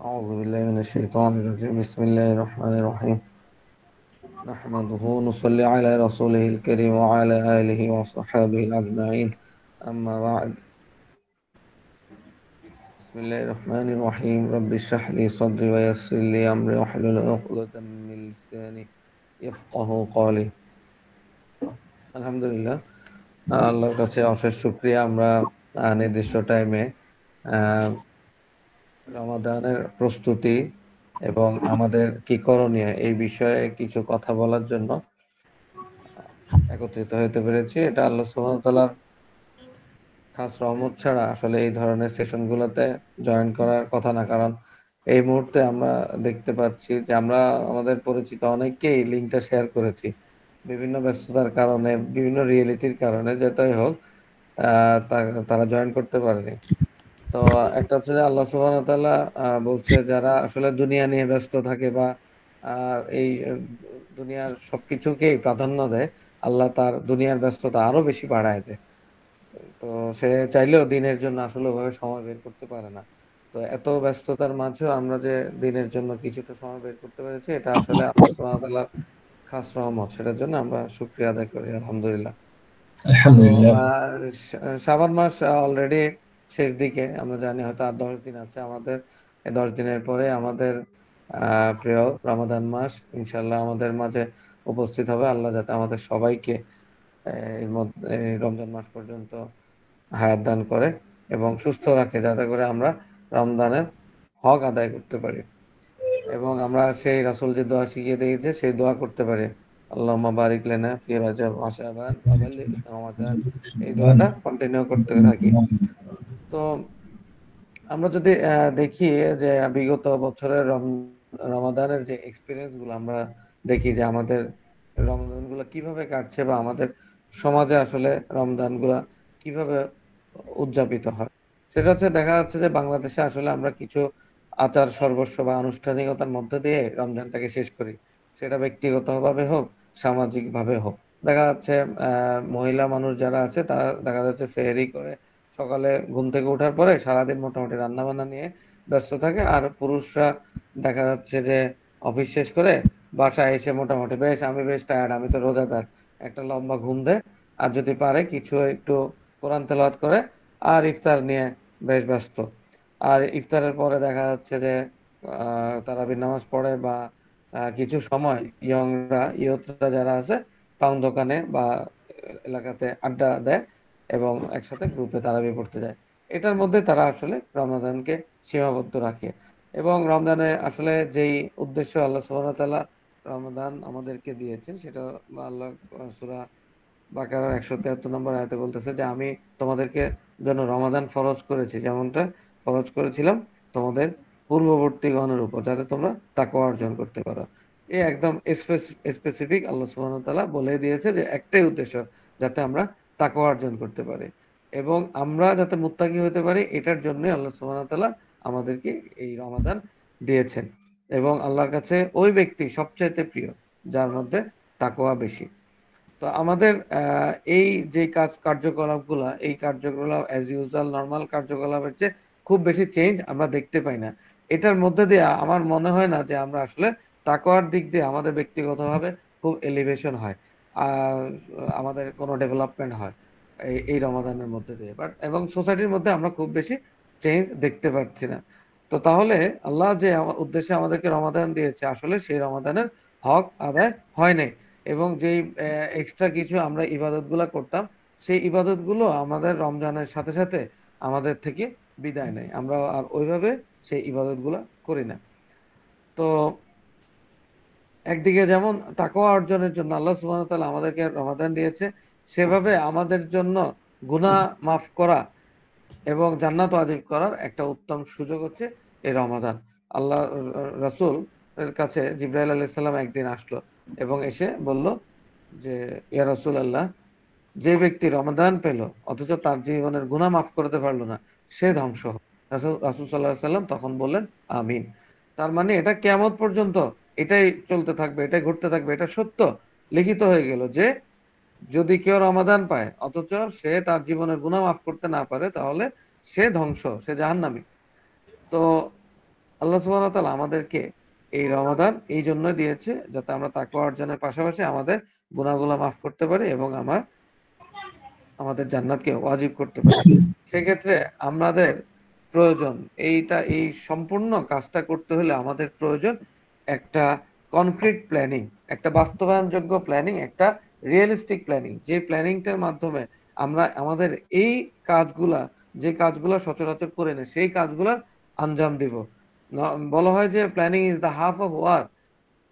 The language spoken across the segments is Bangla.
أعوذ بالله من الشيطان الرجيم بسم الله الرحمن الرحيم نحمده ونصلي على رسوله الكريم وعلى آله وصحبه الأجمعين أما بعد بسم الله الرحمن الرحيم رب اشرح لي صدري ويسر لي أمري واحلل عقدة من لساني يفقه قولي আলহামদুলিল্লাহ আল্লাহর কাছে অশেষ শুকরিয়া আমরা নির্দিষ্ট টাইমে রমাদানের প্রস্তুতি এবং আমাদের কি করণীয় এই বিষয়ে কিছু কথা বলার জন্য একত্রিত হতে পেরেছি। এটা আল্লাহ সুবহানাহু ওয়া তাআলার খাস রহমত ছাড়া আসলে এই ধরনের সেশনগুলোতে জয়েন করার কথা না। কারণ এই মুহূর্তে আমরা দেখতে পাচ্ছি যে আমরা আমাদের পরিচিত অনেককেই লিঙ্কটা শেয়ার করেছি। বিভিন্ন ব্যস্ততার কারণে, বিভিন্ন রিয়েলিটির কারণে যেটাই হোক তারা জয়েন করতে পারেনি। তো একটা হচ্ছে যে আল্লাহ সুবহানাহু ওয়া তাআলা বলছে যারা আসলে দুনিয়া নিয়ে ব্যস্ত থাকে বা এই দুনিয়ার সবকিছুকেই প্রাধান্য দেয়, আল্লাহ তার দুনিয়ার ব্যস্ততা আরো বেশি বাড়ায় দেয়। তো সে চাইলেও দিনের জন্য আসলে ওভাবে সময় বের করতে পারে না। তো এত ব্যস্ততার মাঝেও আমরা যে দিনের জন্য কিছুটা সময় বের করতে পেরেছি, এটা আসলে আল্লাহ সুবহানাহু ওয়া তাআলার খাস রহমত। সেটার জন্য আমরা শুকরিয়া আদায় করি আলহামদুলিল্লাহ। তো আলহামদুলিল্লাহ। শ্রাবণ মাস অলরেডি শেষ দিকে, আমরা জানি হয়তো আর 10 দিন আছে আমাদের। এই 10 দিনের পরে আমাদের প্রিয় রমাদান মাস ইনশাল্লাহ আমাদের মাঝে উপস্থিত হবে। আল্লাহ যাতে আমাদের সবাইকে এর মধ্যে এই রমজান মাস পর্যন্ত হায়াত দান করে এবং সুস্থ রাখে, যাতে করে আমরা রমজানের হক আদায় করতে পারি এবং আমরা সেই রাসূল যে দোয়া শিখিয়ে দিয়েছে সেই দোয়া করতে পারি। আল্লাহুম্মা বারিক লানা ফি রাজাব ওয়া শাবান ওয়া বাল্লিগ রমাদান, এই দোয়াটা কন্টিনিউ করতে থাকি। তো আমরা যদি দেখি যে বিগত বছরের রমাদানের যে এক্সপিরিয়েন্স গুলো আমরা দেখি যে আমাদের রমজান গুলো কিভাবে কাটছে বা আমাদের সমাজে আসলে রমজান গুলা কিভাবে উদযাপিত হয়, সেটা হচ্ছে দেখা যাচ্ছে যে বাংলাদেশে আসলে আমরা কিছু আচার সর্বস্ব বা আনুষ্ঠানিকতার মধ্যে দিয়ে রমজানটাকে শেষ করি। সেটা ব্যক্তিগতভাবে হোক, সামাজিক ভাবে হোক। দেখা যাচ্ছে মহিলা মানুষ যারা আছে তারা দেখা যাচ্ছে সেহরি করে সকালে ঘুম থেকে ওঠার পরে সারাদিন মোটামুটি রান্না বান্না নিয়ে ব্যস্ত থাকে, আর পুরুষরা দেখা যাচ্ছে যে অফিস শেষ করে বাসায় এসে মোটামুটি আমি বেশ টায়ার্ড, আমি তো রোজাদার, একটা লম্বা ঘুম দেয় আর যদি পারে কিছু একটু কোরআন তেলাওয়াত করে আর ইফতার নিয়ে বেশ ব্যস্ত। আর ইফতারের পরে দেখা যাচ্ছে যে তারাবির নামাজ পড়ে বা কিছু সময় ইয়তরা যারা আছে পান দোকানে বা এলাকাতে আড্ডা দেয় এবং একসাথে গ্রুপে তারাবি পড়তে যায়। এটার মধ্যে তারা আসলে রমাদানকে সীমাবদ্ধ রাখে এবং রমজানে আসলে যেই উদ্দেশ্য আল্লাহ সুবহানাহু ওয়া তাআলা রমাদান আমাদেরকে দিয়েছেন, সেটা আল্লাহ সূরা বাকারার 173 নম্বর আয়াতে বলতেছে যে আমি তোমাদেরকে জন্য রমাদান ফরজ করেছি, যেমনটা ফরজ করেছিলাম তোমাদের পূর্ববর্তীগণের উপর, যাতে তোমরা তাকওয়া অর্জন করতে পারো। এই একদম স্পেসিফিক আল্লাহ সুবহানাহু ওয়া তাআলা বলে দিয়েছে যে একটাই উদ্দেশ্য, যাতে আমরা তাকওয়া অর্জন করতে পারি এবং আমরা যাতে মুত্তাকি হতে পারি, এটার জন্য আল্লাহ সুবহানাহু ওয়া তাআলা আমাদেরকে এই রমাদান দিয়েছেন। এবং আল্লাহর কাছে ওই ব্যক্তি সবচাইতে প্রিয় যার মধ্যে তাকওয়া বেশি। তো আমাদের এই যে কার্যকলাপগুলা, এই কার্যকলাপ অ্যাজ ইউজুয়াল নরমাল কার্যকলাপের চেয়ে খুব বেশি চেঞ্জ আমরা দেখতে পাই না। এটার মধ্যে দিয়ে আমার মনে হয় না যে আমরা আসলে তাকওয়ার দিক দিয়ে আমাদের ব্যক্তিগতভাবে খুব এলিভেশন হয়, আহ, আমাদের কোনো ডেভেলপমেন্ট হয় এই রমাদানের মধ্যে দিয়ে, বাট এবং সোসাইটির মধ্যে আমরা খুব বেশি চেঞ্জ দেখতে পাচ্ছি না। তো তাহলে আল্লাহ যে উদ্দেশ্যে আমাদেরকে রমাদান দিয়েছে, আসলে সেই রমাদানের হক আদায় হয় নাই এবং যেই এক্সট্রা কিছু আমরা ইবাদত গুলা করতাম, সেই ইবাদত গুলো আমাদের রমজানের সাথে সাথে আমাদের থেকে বিদায় নেয়, আমরা আর ওইভাবে সেই ইবাদত গুলা করি না। তো একদিকে যেমন তাকওয়া অর্জনের জন্য আল্লাহ সুবহানাহু ওয়া তাআলা আমাদেরকে রমাদান দিয়েছে, সেভাবে আমাদের জন্য গুনাহ মাফ করা এবং জান্নাত ওয়াজিব করার একটা উত্তম সুযোগ হচ্ছে এই রমাদান। আল্লাহ রাসূল এর কাছে জিবরাইল আলাইহিস সালাম একদিন আসলো এবং এসে বলল যে ইয়া রাসূলুল্লাহ, যে ব্যক্তি রমাদান পেল অথচ তার জীবনের গুনাহ মাফ করতে পারলো না, সে ধ্বংস হোক। রাসূল সাল্লাল্লাহু আলাইহি সাল্লাম তখন বললেন আমিন। তার মানে এটা কিয়ামত পর্যন্ত এটাই চলতে থাকবে, এটাই ঘটতে থাকবে, এটা সত্য লিখিত হয়ে গেল যে যদি কেউ রমাদান পায় অথচ সে তার জীবনের গুনাহ মাফ করতে না পারে, তাহলে সে ধ্বংস, সে জাহান্নামী। তো আল্লাহ আল্লাহ সুবহানাহু ওয়া তাআলা আমাদেরকে এই রমাদান এই জন্য দিয়েছে যাতে আমরা তাকওয়া অর্জনের পাশাপাশি আমাদের গুনাহগুলো মাফ করতে পারি এবং আমাদের জান্নাতকে ওয়াজিব করতে পারি। সেক্ষেত্রে আমাদের প্রয়োজন এই সম্পূর্ণ কাজটা করতে হলে আমাদের প্রয়োজন একটা কনক্রিট প্ল্যানিং, একটা বাস্তবায়নযোগ্য প্ল্যানিং, একটা রিয়েলিস্টিক প্ল্যানিং। যে প্ল্যানিংটার মাধ্যমে আমরা আমাদের এই কাজগুলা, যে কাজগুলা সচরাচর করে নেই, সেই কাজগুলার আঞ্জাম দিব। বলা হয় যে planning is the half of war,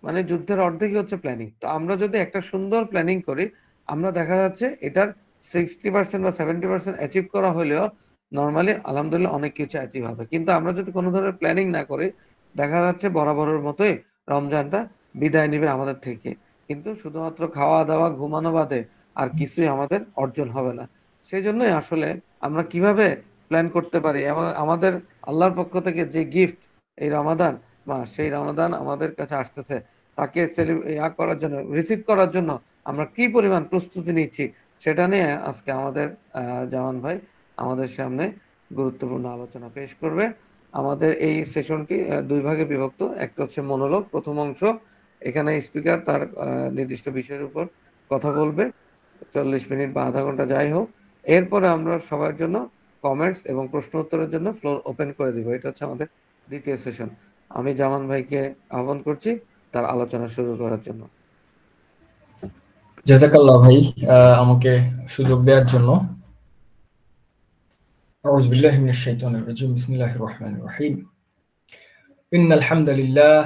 মানে যুদ্ধের অর্ধেকই হচ্ছে প্ল্যানিং। তো আমরা যদি একটা সুন্দর প্ল্যানিং করি, আমরা দেখা যাচ্ছে এটার 60% বা 70% অ্যাচিভ করা হলেও নরমালি আলহামদুলিল্লাহ অনেক কিছু অ্যাচিভ হবে। কিন্তু আমরা যদি কোনো ধরনের প্ল্যানিং না করি, দেখা যাচ্ছে বরাবরের মতোই রমজানটা বিদায় নিবে আমাদের থেকে। কিন্তু শুধুমাত্র খাওয়া দাওয়া ঘুমানো বাদে আর কিছুই আমাদের অর্জন হবে না। সেই জন্যই আসলে আমরা কিভাবে প্ল্যান করতে পারি এবং আমাদের আল্লাহর পক্ষ থেকে যে গিফট এই রমাদান মাস, সেই রমাদান আমাদের কাছে আসতেছে, তাকে করার জন্য, রিসিভ করার জন্য আমরা কি পরিমাণ প্রস্তুতি নিচ্ছি, সেটা নিয়ে আজকে আমাদের জামান ভাই আমাদের সামনে গুরুত্বপূর্ণ আলোচনা পেশ করবে। আমাদের এই সেশনটি দুই ভাগে বিভক্ত। একটা হচ্ছে মনোলগ, প্রথম অংশ। এখানে স্পিকার তার নির্দিষ্ট বিষয়ের উপর কথা বলবে 40 মিনিট বা আধা ঘন্টা যাই হোক। এরপরে আমরা সবার জন্য কমেন্টস এবং প্রশ্ন উত্তরের জন্য ফ্লোর ওপেন করে দিব। এটা হচ্ছে আমাদের দ্বিতীয় সেশন। আমি জামান ভাইকে আহ্বান করছি তার আলোচনা শুরু করার জন্য। জাযাকাল্লাহ ভাই আমাকে সুযোগ দেওয়ার জন্য। আউযু বিল্লাহি মিনাশ শাইতানির রাজীম। বিসমিল্লাহির রহমানির রহিম। ইন্নাল হামদালিল্লাহ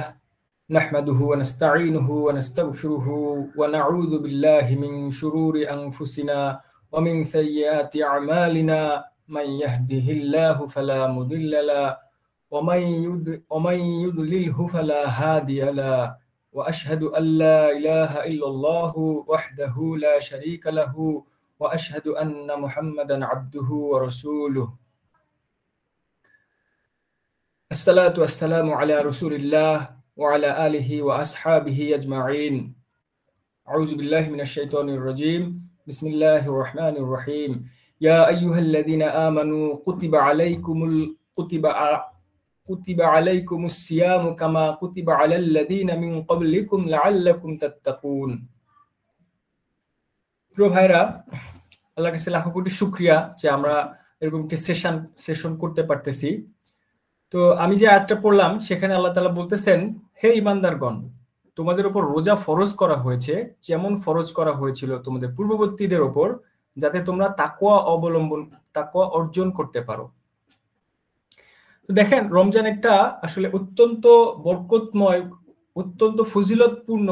নাহমাদুহু ওয়া নাস্তাঈনুহু ওয়া নাস্তাগফিরুহু ওয়া নাউযু বিল্লাহি মিন শুরুরি আনফুসিনা ওয়া মিন সাইয়্যাতি আমালিনা মান ইয়াহদিহিল্লাহু ফালা মুদিল্লা লাহু ওয়া মান ইউদ্লিলহু ফালা হাদিয়া লাহু وأشهد أن لا إله إلا الله وحده لا شريك له وأشهد أن محمدا عبده ورسوله الصلاة والسلام على رسول الله وعلى آله وأصحابه أجمعين أعوذ بالله من الشيطان الرجيم بسم الله الرحمن الرحيم يا أيها الذين آمنوا كتب عليكم الصيام كما كتب على الذين من قبلكم لعلكم تتقون। প্রিয় ভাইরা, আল্লাহর কাছে লাখো কোটি শুকরিয়া যে আমরা এরকম একটা সেশন করতে পারতেছি। তো আমি যে আয়াতটা পড়লাম সেখানে আল্লাহ তাআলা বলতেছেন, হে ঈমানদারগণ, তোমাদের উপর রোজা ফরজ করা হয়েছে যেমন ফরজ করা হয়েছিল তোমাদের পূর্ববর্তীদের উপর, যাতে তোমরা তাকওয়া অর্জন করতে পারো। দেখেন, রমজান একটা আসলে অত্যন্ত বরকতময়, অত্যন্ত ফজিলতপূর্ণ,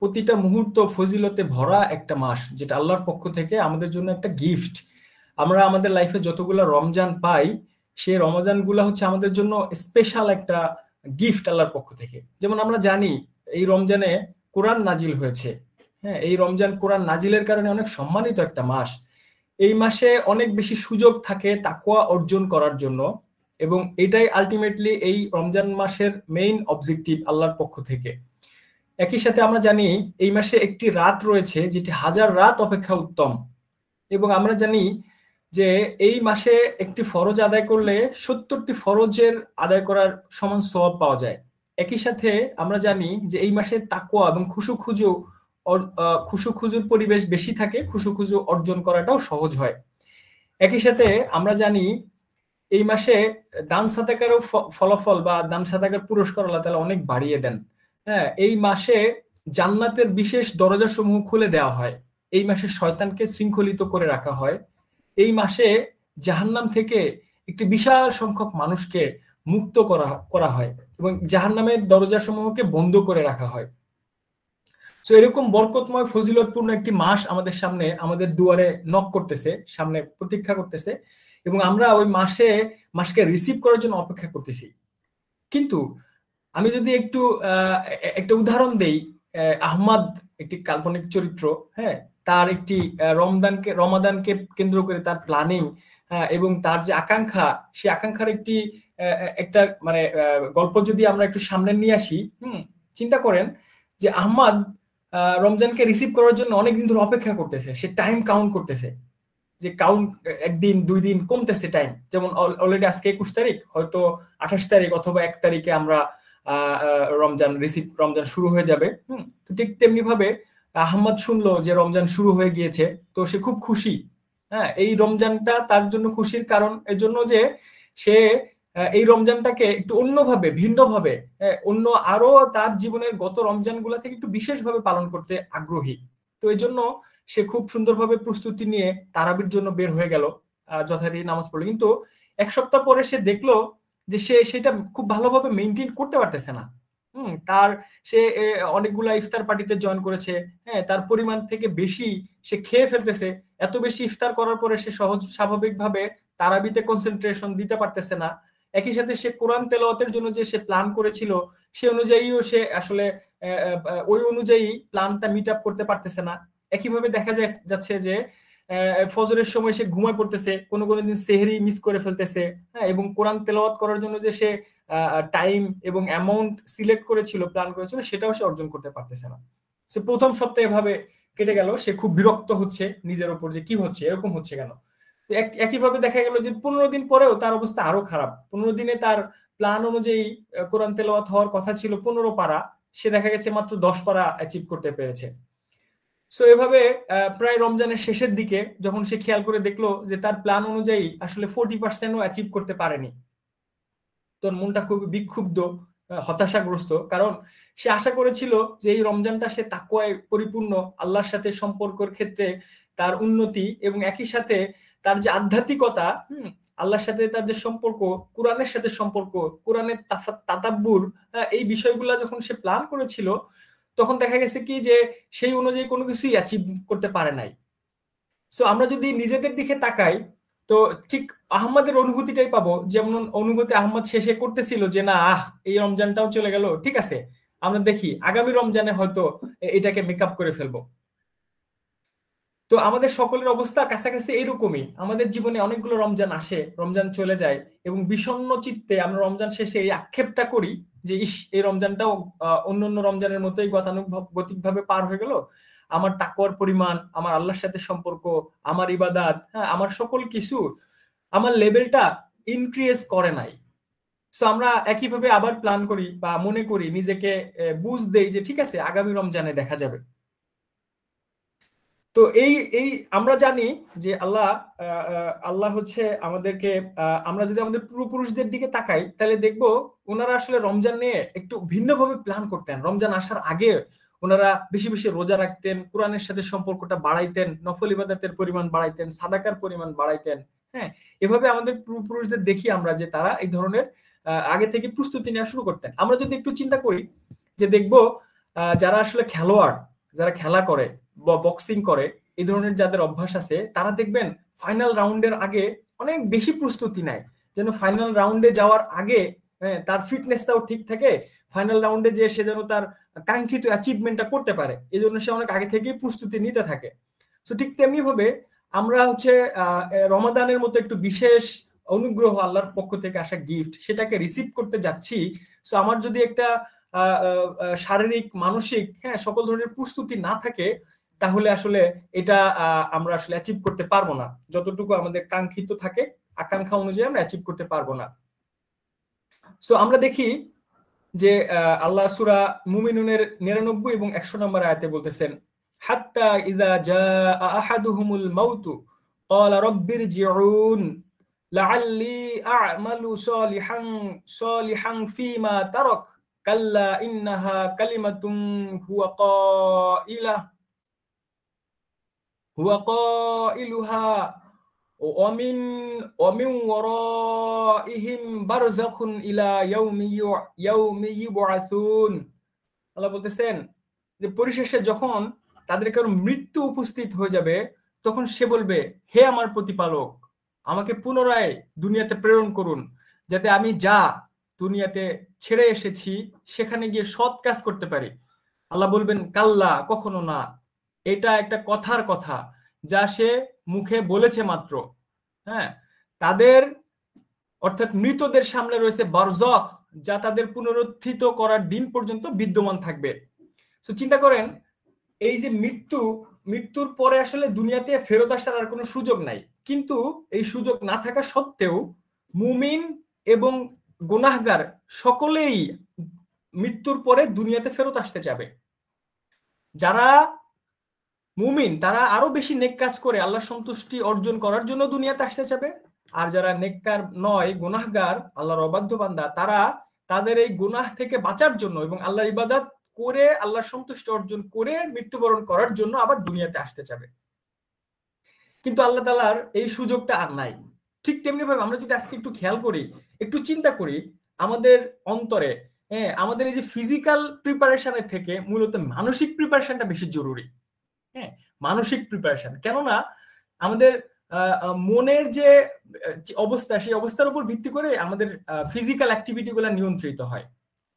প্রতিটা মুহূর্ত ফজিলতে ভরা একটা মাস, যেটা আল্লাহর পক্ষ থেকে আমাদের জন্য একটা গিফট। আমরা আমাদের লাইফে যতগুলো রমজান পাই, সেই রমজানগুলো হচ্ছে আমাদের জন্য স্পেশাল একটা গিফট আল্লাহর পক্ষ থেকে। যেমন আমরা জানি এই রমজানে কোরআন নাজিল হয়েছে। হ্যাঁ, এই রমজান কোরআন নাজিলের কারণে অনেক সম্মানিত একটা মাস। এই মাসে অনেক বেশি সুযোগ থাকে তাকওয়া অর্জন করার জন্য, এবং এটাই আলটিমেটলি এই রমজান মাসের মেইন অবজেক্টিভ আল্লাহর পক্ষ থেকে। একই সাথে আমরা জানি এই মাসে একটি রাত রয়েছে যেটি 1000 রাত অপেক্ষা উত্তম, এবং আমরা জানি যে এই মাসে একটি ফরজ আদায় করলে 70টি ফরজের আদায় করার সমান সওয়াব পাওয়া যায়। একই সাথে আমরা জানি যে এই মাসে তাকওয়া এবং খুশুখুজুর পরিবেশ বেশি থাকে, খুশুখুজু অর্জন করাটাও সহজ হয়। একই সাথে আমরা জানি এই মাসে দান সাদাকারও ফলাফল বা দান সাদাকার পুরস্কার আল্লাহ তাআলা অনেক বাড়িয়ে দেন। হ্যাঁ, এই মাসে জান্নাতের বিশেষ দরজা সমূহ খুলে দেওয়া হয়। এই মাসে শয়তানকে শৃঙ্খলিত করে রাখা হয়। এই মাসে জাহান্নাম থেকে একটি বিশাল সংখ্যক মানুষকে মুক্ত করা হয় এবং জাহান্নামের দরজা সমূহকে বন্ধ করে রাখা হয়। তো এরকম বরকতময় ফজিলতপূর্ণ একটি মাস আমাদের সামনে, আমাদের দুয়ারে নক করতেছে, সামনে প্রতীক্ষা করতেছে, এবং আমরা ওই মাসকে রিসিভ করার জন্য অপেক্ষা করতেছি। কিন্তু আমি যদি একটা উদাহরণ দেই, আহমদ একটি কাল্পনিক চরিত্র। হ্যাঁ, তার একটি রমাদানকে কেন্দ্র করে তার প্ল্যানিং এবং তার যে আকাঙ্ক্ষা, সেই আকাঙ্ক্ষার একটা মানে গল্প যদি আমরা একটু সামনে নিয়ে আসি। চিন্তা করেন যে আহমদ রমজানকে রিসিভ করার জন্য অনেকদিন ধরে অপেক্ষা করতেছে, সে টাইম কাউন্ট করতেছে। যে কাউন্ট একদিন 2 দিন কমতেছে টাইম, যেমন অলরেডি আজকে 21 তারিখ, হয়তো 28 তারিখ অথবা 1 তারিখে আমরা রমজান শুরু হয়ে যাবে। তো ঠিক তেমনি ভাবে আহমদ শুনলো যে রমজান শুরু হয়ে গিয়েছে, তো সে খুব খুশি। হ্যাঁ, এই রমজানটা তার জন্য খুশির কারণ এর জন্য যে সে এই রমজানটাকে একটু অন্যভাবে, ভিন্নভাবে, অন্য আরো তার জীবনের গত রমজানগুলা থেকে একটু বিশেষভাবে পালন করতে আগ্রহী। তো এই জন্য সে খুব সুন্দরভাবে প্রস্তুতি নিয়ে তারাবির জন্য বের হয়ে গেল, যথারীতি নামাজ পড়লো। কিন্তু 1 সপ্তাহ পরে সে দেখলো যে সে সেটা খুব ভালোভাবে মেনটেন করতে পারতেছে না। তার সে অনেকগুলা ইফতার পার্টিতে জয়েন করেছে, হ্যাঁ, তার পরিমাণ থেকে বেশি সে খেয়ে ফেলতেছে। এত বেশি ইফতার করার পরে সে স্বাভাবিকভাবে তারাবিতে কনসেন্ট্রেশন দিতে পারতেছে না। একই সাথে সে কোরআন তেলাওয়াতের জন্য যে সে প্ল্যান করেছিল সে অনুযায়ীও সে আসলে ওই অনুযায়ী প্ল্যানটা মিট আপ করতে পারতেছে না। একইভাবে দেখা যাচ্ছে যে ফজরের সময় সে ঘুমায় পড়তেছে, কোনো দিন সেহরি মিস করে ফেলতেছে, হ্যাঁ, এবং কোরআন তেলাওয়াত করার জন্য যে সে টাইম এবং অ্যামাউন্ট সিলেক্ট করেছিল, প্ল্যান করেছিল, সেটাও সে অর্জন করতে পারতেছে না। সে প্রথম সপ্তাহে এভাবে কেটে গেল, সে খুব বিরক্ত হচ্ছে নিজের উপর যে কি হচ্ছে, এরকম হচ্ছে কেন। একইভাবে দেখা গেল যে 15 দিন পরেও তার অবস্থা আরো খারাপ। 15 দিনে তার প্ল্যান অনুযায়ী কোরআন তেলাওয়াত হওয়ার কথা ছিল 15 পারা, সে দেখা গেছে মাত্র 10 পারা অ্যাচিভ করতে পেরেছে। সো এভাবে প্রায় রমজানের শেষের দিকে যখন সে খেয়াল করে দেখলো যে তার প্ল্যান অনুযায়ী আসলে 40%ও অ্যাচিভ করতে পারেনি, তোর মনটা খুব বিক্ষুব্ধ, হতাশাগ্রস্ত। কারণ সে আশা করেছিল যে এই রমজানটা সে তাকওয়ায় পরিপূর্ণ, আল্লাহর সাথে সম্পর্কের ক্ষেত্রে তার উন্নতি এবং একই সাথে তার যে আধ্যাত্মিকতা, আল্লাহর সাথে তার যে সম্পর্ক, কোরআনের সাথে সম্পর্ক, কোরআনের তাদাব্বুর, এই বিষয়গুলো যখন সে প্ল্যান করেছিল, তখন দেখা গেছে কি যে সেই অনুযায়ী কোনো কিছুই অ্যাচিভ করতে পারে নাই। সো আমরা যদি নিজেদের দিকে তাকাই তো ঠিক আহমদের অনুভূতিটাই পাবো, যেমন অনুভূতি আহমদ শেষে করতেছিল যে না এই রমজানটাও চলে গেল, ঠিক আছে আমরা দেখি আগামী রমজানে হয়তো এটাকে মেকআপ করে ফেলবো। তো আমাদের সকলের অবস্থা কাছাকাছি এইরকমই। আমাদের জীবনে অনেকগুলো রমজান আসে, রমজান চলে যায়, এবং বিষণ্ণ চিত্তে আমরা রমজান শেষে এই আক্ষেপটা করি যে ইস, এই রমজানটাও অন্যান্য রমজানের মতোই গতানুগতিকভাবে পার হয়ে গেল। আমার তাকওয়ার পরিমাণ, আমার আল্লাহর সাথে সম্পর্ক, আমার ইবাদত, হ্যাঁ, আমার সকল কিছু, আমার লেভেলটা ইনক্রিজ করে নাই। সো আমরা একইভাবে আবার প্ল্যান করি বা মনে করি, নিজেকে বুঝ দেই যে ঠিক আছে আগামী রমজানে দেখা যাবে। তো এই এই আমরা জানি যে আল্লাহ হচ্ছে আমাদেরকে, আমরা যদি আমাদের পূর্বপুরুষদের দিকে তাকাই তাহলে দেখবো ওনারা আসলে রমজান নিয়ে একটু ভিন্নভাবে প্ল্যান করতেন। রমজান আসার আগে ওনারা বেশি বেশি রোজা রাখতেন, কোরআনের সাথে সম্পর্কটা বাড়াইতেন, নফল ইবাদতের পরিমাণ বাড়াইতেন, সাদাকার পরিমাণ বাড়াইতেন। হ্যাঁ, এভাবে আমাদের পূর্বপুরুষদের দেখি আমরা যে তারা এই ধরনের আগে থেকে প্রস্তুতি নেওয়া শুরু করতেন। আমরা যদি একটু চিন্তা করি যে দেখবো যারা আসলে খেলোয়াড়, যারা খেলা করে, বক্সিং করে, এই ধরনের যাদের অভ্যাস আছে, তারা দেখবেন ফাইনাল রাউন্ডের আগে অনেক বেশি প্রস্তুতি নেয়, যেন ফাইনাল রাউন্ডে যাওয়ার আগে তার ফিটনেসটাও ঠিক থাকে, ফাইনাল রাউন্ডে যে সে যেন তার কাঙ্ক্ষিত অ্যাচিভমেন্টটা করতে পারে, এই জন্য সে অনেক আগে থেকেই প্রস্তুতি নিতে থাকে। তো ঠিক তেমনি ভাবে আমরা হচ্ছে রমাদানের মতো একটু বিশেষ অনুগ্রহ, আল্লাহর পক্ষ থেকে আসা গিফট, সেটাকে রিসিভ করতে যাচ্ছি। সো আমার যদি একটা শারীরিক, মানসিক, হ্যাঁ, সকল ধরনের প্রস্তুতি না থাকে, তাহলে আসলে এটা আমরা আসলে অ্যাচিভ করতে পারবো না। যতটুকু আমাদের কাঙ্ক্ষিত থাকে, আকাঙ্ক্ষা অনুযায়ী আমরা অ্যাচিভ করতে পারবো না। সো আমরা দেখি যে আল্লাহ সূরা মুমিনুনের 99 এবং 100 নম্বর আয়াতে বলতেছেন, হাত্তা ইযা জাআ আহাদুহুমুল মাউতু ক্বালা রাব্বিরজিউন লাআল্লি আ'মালু সলিহান ফীমা তারাক কাল্লা ইন্নাহা কালিমাতুন হুয়া قائلها ومن ورائهم برزخ إلى يوم يبعثون। আল্লাহ বলতেছেন যে পরিশেষে যখন তাদের কারো মৃত্যু উপস্থিত হয়ে যাবে, তখন সে বলবে, হে আমার প্রতিপালক, আমাকে পুনরায় দুনিয়াতে প্রেরণ করুন, যাতে আমি যা দুনিয়াতে ছেড়ে এসেছি সেখানে গিয়ে সৎ কাজ করতে পারি। আল্লাহ বলবেন, কাল্লা, কখনো না, এটা একটা কথার কথা যা সে মুখে বলেছে মাত্র। হ্যাঁ, তাদের অর্থাৎ মৃতদের সামনে রয়েছে বারজাখ, যা তাদের পুনরুত্থিত করার দিন পর্যন্ত বিদ্যমান থাকবে। তো চিন্তা করেন, এই যে মৃত্যু, মৃত্যুর পরে আসলে দুনিয়াতে ফেরত আসার আর কোনো সুযোগ নাই, কিন্তু এই সুযোগ না থাকা সত্ত্বেও মুমিন এবং গুনাহগার সকলেই মৃত্যুর পরে দুনিয়াতে ফেরত আসতে যাবে। যারা মুমিন তারা আরো বেশি নেক কাজ করে আল্লাহ সন্তুষ্টি অর্জন করার জন্য দুনিয়াতে আসতে যাবে, আর যারা নেককার নয়, গুনাহগার, আল্লাহর অবাধ্য বান্দা, তারা তাদের এই গুনাহ থেকে বাঁচার জন্য এবং আল্লাহর ইবাদত করে আল্লাহর সন্তুষ্টি অর্জন করে মৃত্যুবরণ করার জন্য আবার দুনিয়াতে আসতে যাবে। কিন্তু আল্লাহ তাআলার এই সুযোগটা আর নাই। ঠিক তেমনি ভাবে আমরা যদি আজকে একটু খেয়াল করি, একটু চিন্তা করি, আমাদের অন্তরে আমাদের এই যে ফিজিক্যাল প্রিপারেশনের থেকে মূলত মানসিক প্রিপারেশনটা বেশি জরুরি। হ্যাঁ, মানসিক প্রিপারেশন, কেননা আমাদের মনের যে অবস্থা, সেই অবস্থার উপর ভিত্তি করে আমাদের ফিজিক্যাল অ্যাক্টিভিটি গুলা নিয়ন্ত্রিত হয়।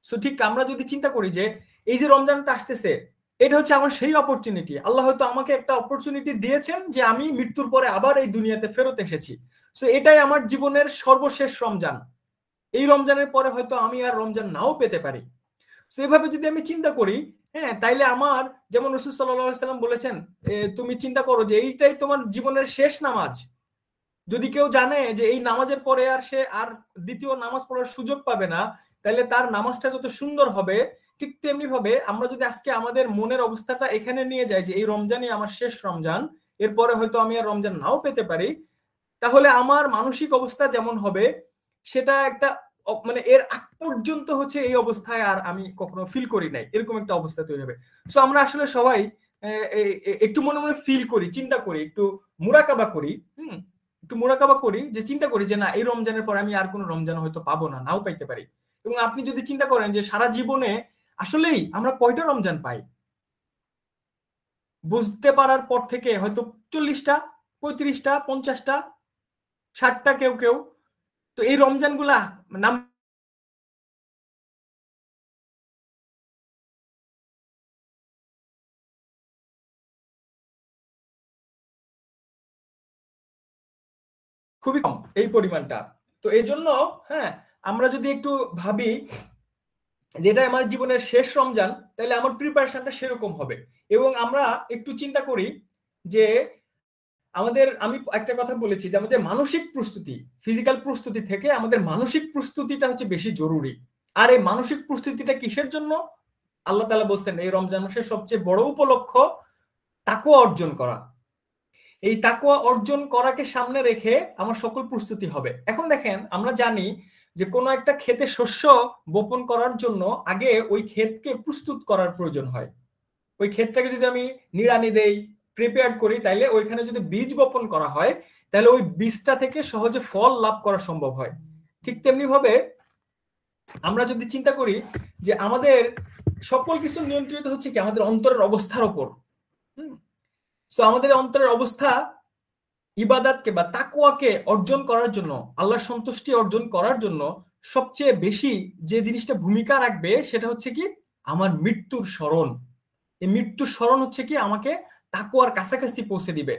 সো ঠিক আমরা যদি চিন্তা করি যে এই যে রমজানটা আসতেছে, এটা হচ্ছে আমার সেই অপরচুনিটি, আল্লাহ হয়তো আমাকে একটা অপরচুনিটি দিয়েছেন যে আমি মৃত্যুর পরে আবার এই দুনিয়াতে ফেরত এসেছি। সো এটাই আমার জীবনের সর্বশেষ রমজান। এই রমজানের পরে হয়তো আমি আর রমজান নাও পেতে পারি। সো এভাবে যদি আমি চিন্তা করি, তাইলে আমার, যেমন রাসূল সাল্লাল্লাহু আলাইহি সাল্লাম বলেছেন, তুমি চিন্তা করো যে এইটাই তোমার জীবনের শেষ নামাজ। যদি কেউ জানে যে এই নামাজের পরে আর সে আর দ্বিতীয় নামাজ পড়ার সুযোগ পাবে না, তাহলে তার নামাজটা যত সুন্দর হবে। ঠিক তেমনি ভাবে আমরা যদি আজকে আমাদের মনের অবস্থাটা এখানে নিয়ে যাই যে এই রমজানই আমার শেষ রমজান, এরপরে হয়তো আমি আর রমজান নাও পেতে পারি, তাহলে আমার মানসিক অবস্থা যেমন হবে সেটা একটা মানে এর আগ পর্যন্ত হচ্ছে এই অবস্থায় আর আমি কখনো ফিল করি নাই, এরকম একটা অবস্থা তৈরি হবে। সো আমরা আসলে সবাই একটু মনে মনে ফিল করি, চিন্তা করি, একটু মুরাকাবা করি, একটু মুরাকাবা করি, যে চিন্তা করি যে না, এই রমজানের পর আমি আর কোনো রমজান হয়তো পাবো না, নাও পাইতে পারি। এবং আপনি যদি চিন্তা করেন যে সারা জীবনে আসলেই আমরা কয়টা রমজান পাই, বুঝতে পারার পর থেকে হয়তো 40টা, 35টা, 50টা, 60টা কেউ কেউ। তো এই রমজান গুলা নাম খুবই কম এই পরিমাণটা। তো এই জন্য আমরা যদি একটু ভাবি যেটা আমার জীবনের শেষ রমজান, তাহলে আমার প্রিপারেশনটা সেরকম হবে। এবং আমরা একটু চিন্তা করি যে আমি একটা কথা বলেছি যে আমাদের মানসিক প্রস্তুতি, ফিজিক্যাল প্রস্তুতি থেকে আমাদের মানসিক প্রস্তুতিটা হচ্ছে বেশি জরুরি। আর এই মানসিক প্রস্তুতিটা কিসের জন্য? আল্লাহ তাআলা বলছেন এই রমজান মাসের সবচেয়ে বড় উপলক্ষ তাকওয়া অর্জন করা। এই তাকওয়া অর্জন করাকে সামনে রেখে আমার সকল প্রস্তুতি হবে। এখন দেখেন, আমরা জানি যে কোনো একটা ক্ষেতে শস্য বপন করার জন্য আগে ওই ক্ষেতকে প্রস্তুত করার প্রয়োজন হয়। ওই ক্ষেতটাকে যদি আমি নিড়ানি দেই, প্রিপেয়ার করি, তাইলে ওইখানে যদি বীজ বপন করা হয়, তাহলে ওই বীজটা থেকে সহজে ফল লাভ করা সম্ভব হয়। ঠিক তেমনি ভাবে আমরা যদি চিন্তা করি যে আমাদের সকল কিছু নিয়ন্ত্রিত হচ্ছে কি আমাদের অন্তরের অবস্থার উপর। সো আমাদের অন্তরের অবস্থা ইবাদতকে বা তাকওয়াকে অর্জন করার জন্য, আল্লাহর সন্তুষ্টি অর্জন করার জন্য সবচেয়ে বেশি যে জিনিসটা ভূমিকা রাখবে সেটা হচ্ছে কি আমার মৃত্যুর স্মরণ। এই মৃত্যুর স্মরণ হচ্ছে কি আমাকে তাকওয়ার কাছাকাছি পৌঁছে দিবে।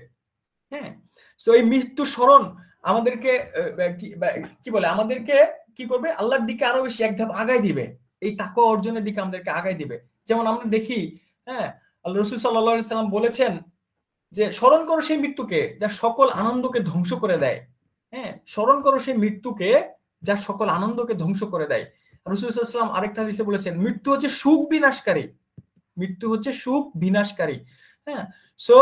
সো এই মৃত্যুর স্মরণ আমাদেরকে কি বলে, আমাদেরকে কি করবে, আল্লাহর দিকে আরো বেশি এক ধাপ আগায় দিবে, এই তাকওয়া অর্জনের দিকে আমাদেরকে আগায় দিবে। যেমন আমরা দেখি, আল্লাহ রাসূল সাল্লাল্লাহু আলাইহি সাল্লাম বলেছেন যে স্মরণ করো সেই মৃত্যুকে যা সকল আনন্দকে ধ্বংস করে দেয়। স্মরণ করো সেই মৃত্যুকে যা সকল আনন্দকে ধ্বংস করে দেয়। রাসূল সাল্লাল্লাহু আলাইহি সাল্লাম আরেকটা হাদিসে বলেছেন মৃত্যু হচ্ছে সুখ বিনাশকারী, মৃত্যু হচ্ছে সুখ বিনাশকারী। সো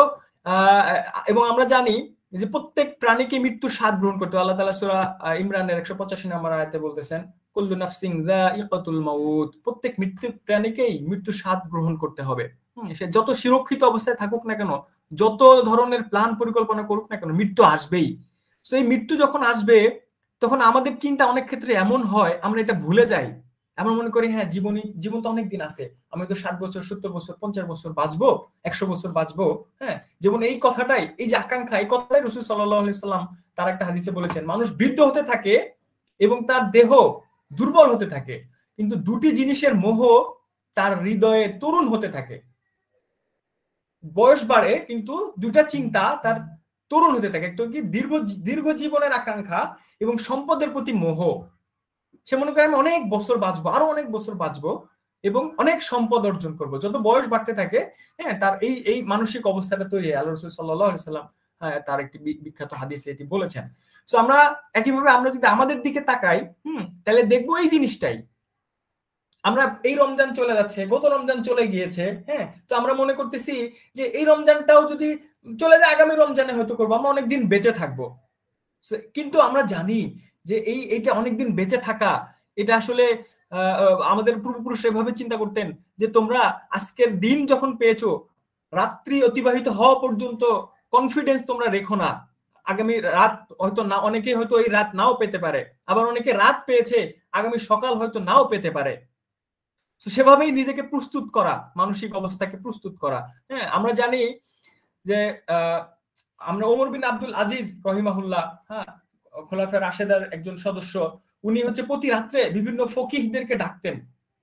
এবং আমরা জানি যে প্রত্যেক প্রাণীকে মৃত্যুর স্বাদ গ্রহণ করতে আল্লাহ তাআলা সূরা ইমরানের 185 নম্বর আয়াতে বলতেছেন কুল্লু নাফসিন যায়িকাতুল মাউত, প্রত্যেক মৃত্যু প্রাণীকেই মৃত্যুর স্বাদ গ্রহণ করতে হবে। সে যত সুরক্ষিত অবস্থায় থাকুক না কেন, যত ধরনের প্ল্যান পরিকল্পনা করুক না কেন, মৃত্যু আসবেই। সো এই মৃত্যু যখন আসবে তখন আমাদের চিন্তা অনেক ক্ষেত্রে এমন হয় আমরা এটা ভুলে যাই। আমরা মনে করি জীবন তো অনেক দিন আছে, আমি তো 60 বছর, 70 বছর, 50 বছর বাঁচবো, 100 বছর বাঁচবো। যেমন এই কথাটাই, এই যে আকাঙ্ক্ষা, এই কথাটাই রাসূল সাল্লাল্লাহু আলাইহি সাল্লাম তার একটা হাদিসে বলেছেন মানুষ বৃদ্ধ হতে থাকে এবং তার দেহ দুর্বল হতে থাকে, কিন্তু দুটি জিনিসের মোহ তার হৃদয়ে তরুণ হতে থাকে। বয়স বাড়ে কিন্তু দুটা চিন্তা তার তরুণ হতে থাকে, একটা কি দীর্ঘ জীবনের আকাঙ্ক্ষা এবং সম্পদের প্রতি মোহ। সে মনে করে আমি অনেক বছর বাঁচবো, আরো অনেক বছর বাঁচবো, এবং অনেক সম্পদ অর্জন করব। যত বয়স বাড়তে থাকে, হ্যাঁ, তার এই এই মানসিক অবস্থাটা তৈরি হয়। আল্লাহ রাসূল সাল্লাল্লাহু আলাইহি সাল্লাম তার একটি বিখ্যাত হাদিসে এটি বলেছেন। সো আমরা একইভাবে আমরা যদি আমাদের দিকে তাকাই, তাহলে দেখবো এই জিনিসটাই। আমরা এই রমজান চলে যাচ্ছে, গত রমজান চলে গিয়েছে, হ্যাঁ, তো আমরা মনে করতেছি যে এই রমজানটাও যদি চলে যায় আগামী রমজানে হয়তো করবো, আমরা অনেকদিন বেঁচে থাকবো। কিন্তু আমরা জানি যে এইটা অনেকদিন বেঁচে থাকা, এটা আসলে আমাদের পূর্বপুরুষ এভাবে চিন্তা করতেন যে তোমরা আজকের দিন যখন পেয়েছো, রাত্রি অতিবাহিত হওয়া পর্যন্ত কনফিডেন্স তোমরা রেখো না, আগামী রাত হয়তো না, অনেকে হয়তো এই রাত নাও পেতে পারে, আবার অনেকে রাত পেয়েছে আগামী সকাল হয়তো নাও পেতে পারে। সেভাবেই নিজেকে প্রস্তুত করা, মানসিক অবস্থাকে প্রস্তুত করা। হ্যাঁ, আমরা জানি যে আমরা ওমর বিন আব্দুল আজিজ রহিমাহুল্লাহ, হ্যাঁ, খোলাফায়ে রাশেদার একজন সদস্য, উনি হচ্ছে প্রতি রাত্রে বিভিন্ন ফকিহদেরকে ডাকতেন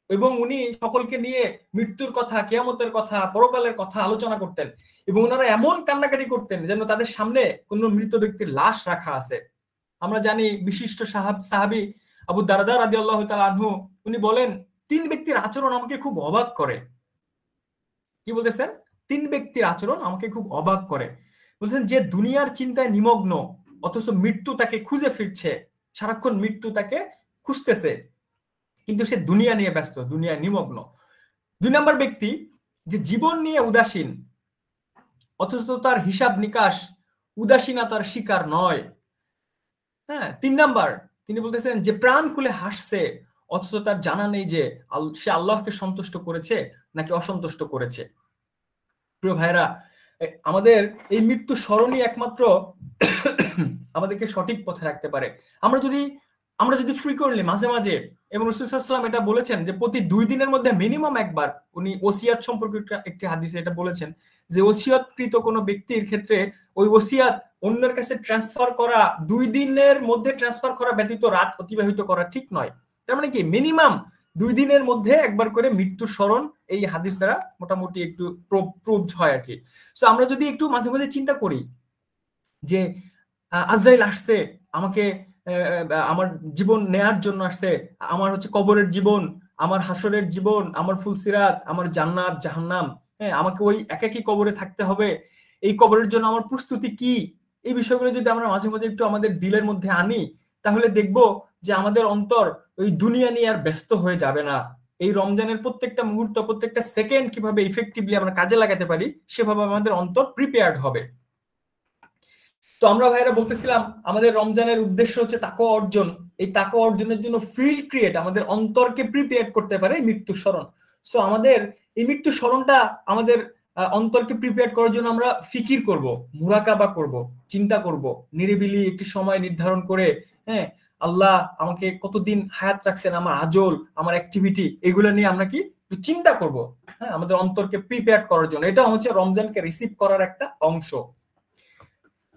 এবং উনি সকলকে নিয়ে মৃত্যুর কথা, কিয়ামতের কথা, পরকালের কথা আলোচনা করতেন এবং ওনারা এমন কান্নাকাটি করতেন যেন তাদের সামনে কোন মৃত ব্যক্তির লাশ রাখা আছে। আমরা জানি বিশিষ্ট সাহাবী আবু দারদা রাদিয়াল্লাহু তাআলা আনহু, উনি বলেন 3 ব্যক্তির আচরণ আমাকে খুব অবাক করে। কি বলতেছেন? 3 ব্যক্তির আচরণ আমাকে খুব অবাক করে। বলছেন যে দুনিয়ার চিন্তায় নিমগ্ন, অথচ মৃত্যু তাকে খুঁজে ফিরছে, সারাক্ষণ মৃত্যু তাকে খুঁজতেছে, কিন্তু সে দুনিয়া নিয়ে ব্যস্ত, দুনিয়ায় নিমগ্ন। 2 নম্বর ব্যক্তি যে জীবন নিয়ে উদাসীন, অথচ তার হিসাব নিকাশ উদাসীনতার শিকার নয়। হ্যাঁ, 3 নাম্বার তিনি বলতেছেন যে প্রাণ খুলে হাসছে, অথচ তার জানা নেই যে সে আল্লাহকে সন্তুষ্ট করেছে নাকি অসন্তুষ্ট করেছে। প্রিয় ভাইরা, আমাদের এই মৃত্যু স্মরণই একমাত্র আমাদেরকে সঠিক পথে রাখতে পারে। আমরা যদি ফ্রিকোয়েন্টলি মাঝে মাঝে, এবং রাসূল সাল্লাল্লাহু আলাইহি ওয়াসাল্লাম এটা বলেছেন যে প্রতি 2 দিনের মধ্যে মিনিমাম একবার, উনি ওসিয়াত সম্পর্কে একটি হাদিসে এটা বলেছেন যে ওসিয়াতকৃত কোনো ব্যক্তির ক্ষেত্রে ওই ওসিয়াত অন্যের কাছে ট্রান্সফার করা, 2 দিনের মধ্যে ট্রান্সফার করা ব্যতীত রাত অতিবাহিত করা ঠিক নয়। তার মানে কি মিনিমাম 2 দিনের মধ্যে একবার করে মৃত্যুর স্মরণ, এই হাদিস দ্বারা মোটামুটি একটু প্রুভড হয় আর কি। সো আমরা যদি একটু মাঝে মাঝে চিন্তা করি যে আজরাইল আসছে আমাকে, আমার জীবন নেয়ার জন্য আসছে, আমার হচ্ছে কবরের জীবন, আমার হাসরের জীবন, আমার ফুলসিরাত, আমার জান্নাত জাহান্নাম, হ্যাঁ, আমাকে ওই একাকী কবরে থাকতে হবে, এই কবরের জন্য আমার প্রস্তুতি কি, এই বিষয়গুলো যদি আমরা মাঝে মাঝে একটু আমাদের দিলের মধ্যে আনি, তাহলে দেখব যে আমাদের অন্তর ওই দুনিয়া নিয়ে আর ব্যস্ত হয়ে যাবে না। এই রমজানের প্রত্যেকটা মুহূর্ত, প্রত্যেকটা সেকেন্ড কিভাবে ইফেক্টিভলি আমরা কাজে লাগাতে পারি, সেভাবে আমাদের অন্তর প্রিপেয়ার্ড হবে। তো আমরা ভাইরা বলতেছিলাম আমাদের রমজানের উদ্দেশ্য হচ্ছে তাকওয়া অর্জন। এই তাকওয়া অর্জনের জন্য ফিল ক্রিয়েট, আমাদের অন্তরকে প্রিপেয়ার করতে পারে মৃত্যু স্মরণ। সো আমাদের এই মৃত্যু স্মরণটা আমাদের অন্তরকে প্রিপেয়ার করার জন্য আমরা ফিকির করব, মুরাকাবা করব, চিন্তা করব, নিরিবিলি একটি সময় নির্ধারণ করে, হ্যাঁ, আল্লাহ আমাকে কতদিন হায়াত রাখছেন, আমার আজল, আমার অ্যাক্টিভিটি, এগুলো নিয়ে আমরা কি চিন্তা করব, হ্যাঁ, আমাদের অন্তরকে প্রিপেয়ার করার জন্য। এটা হচ্ছে রমজানকে রিসিভ করার একটা অংশ।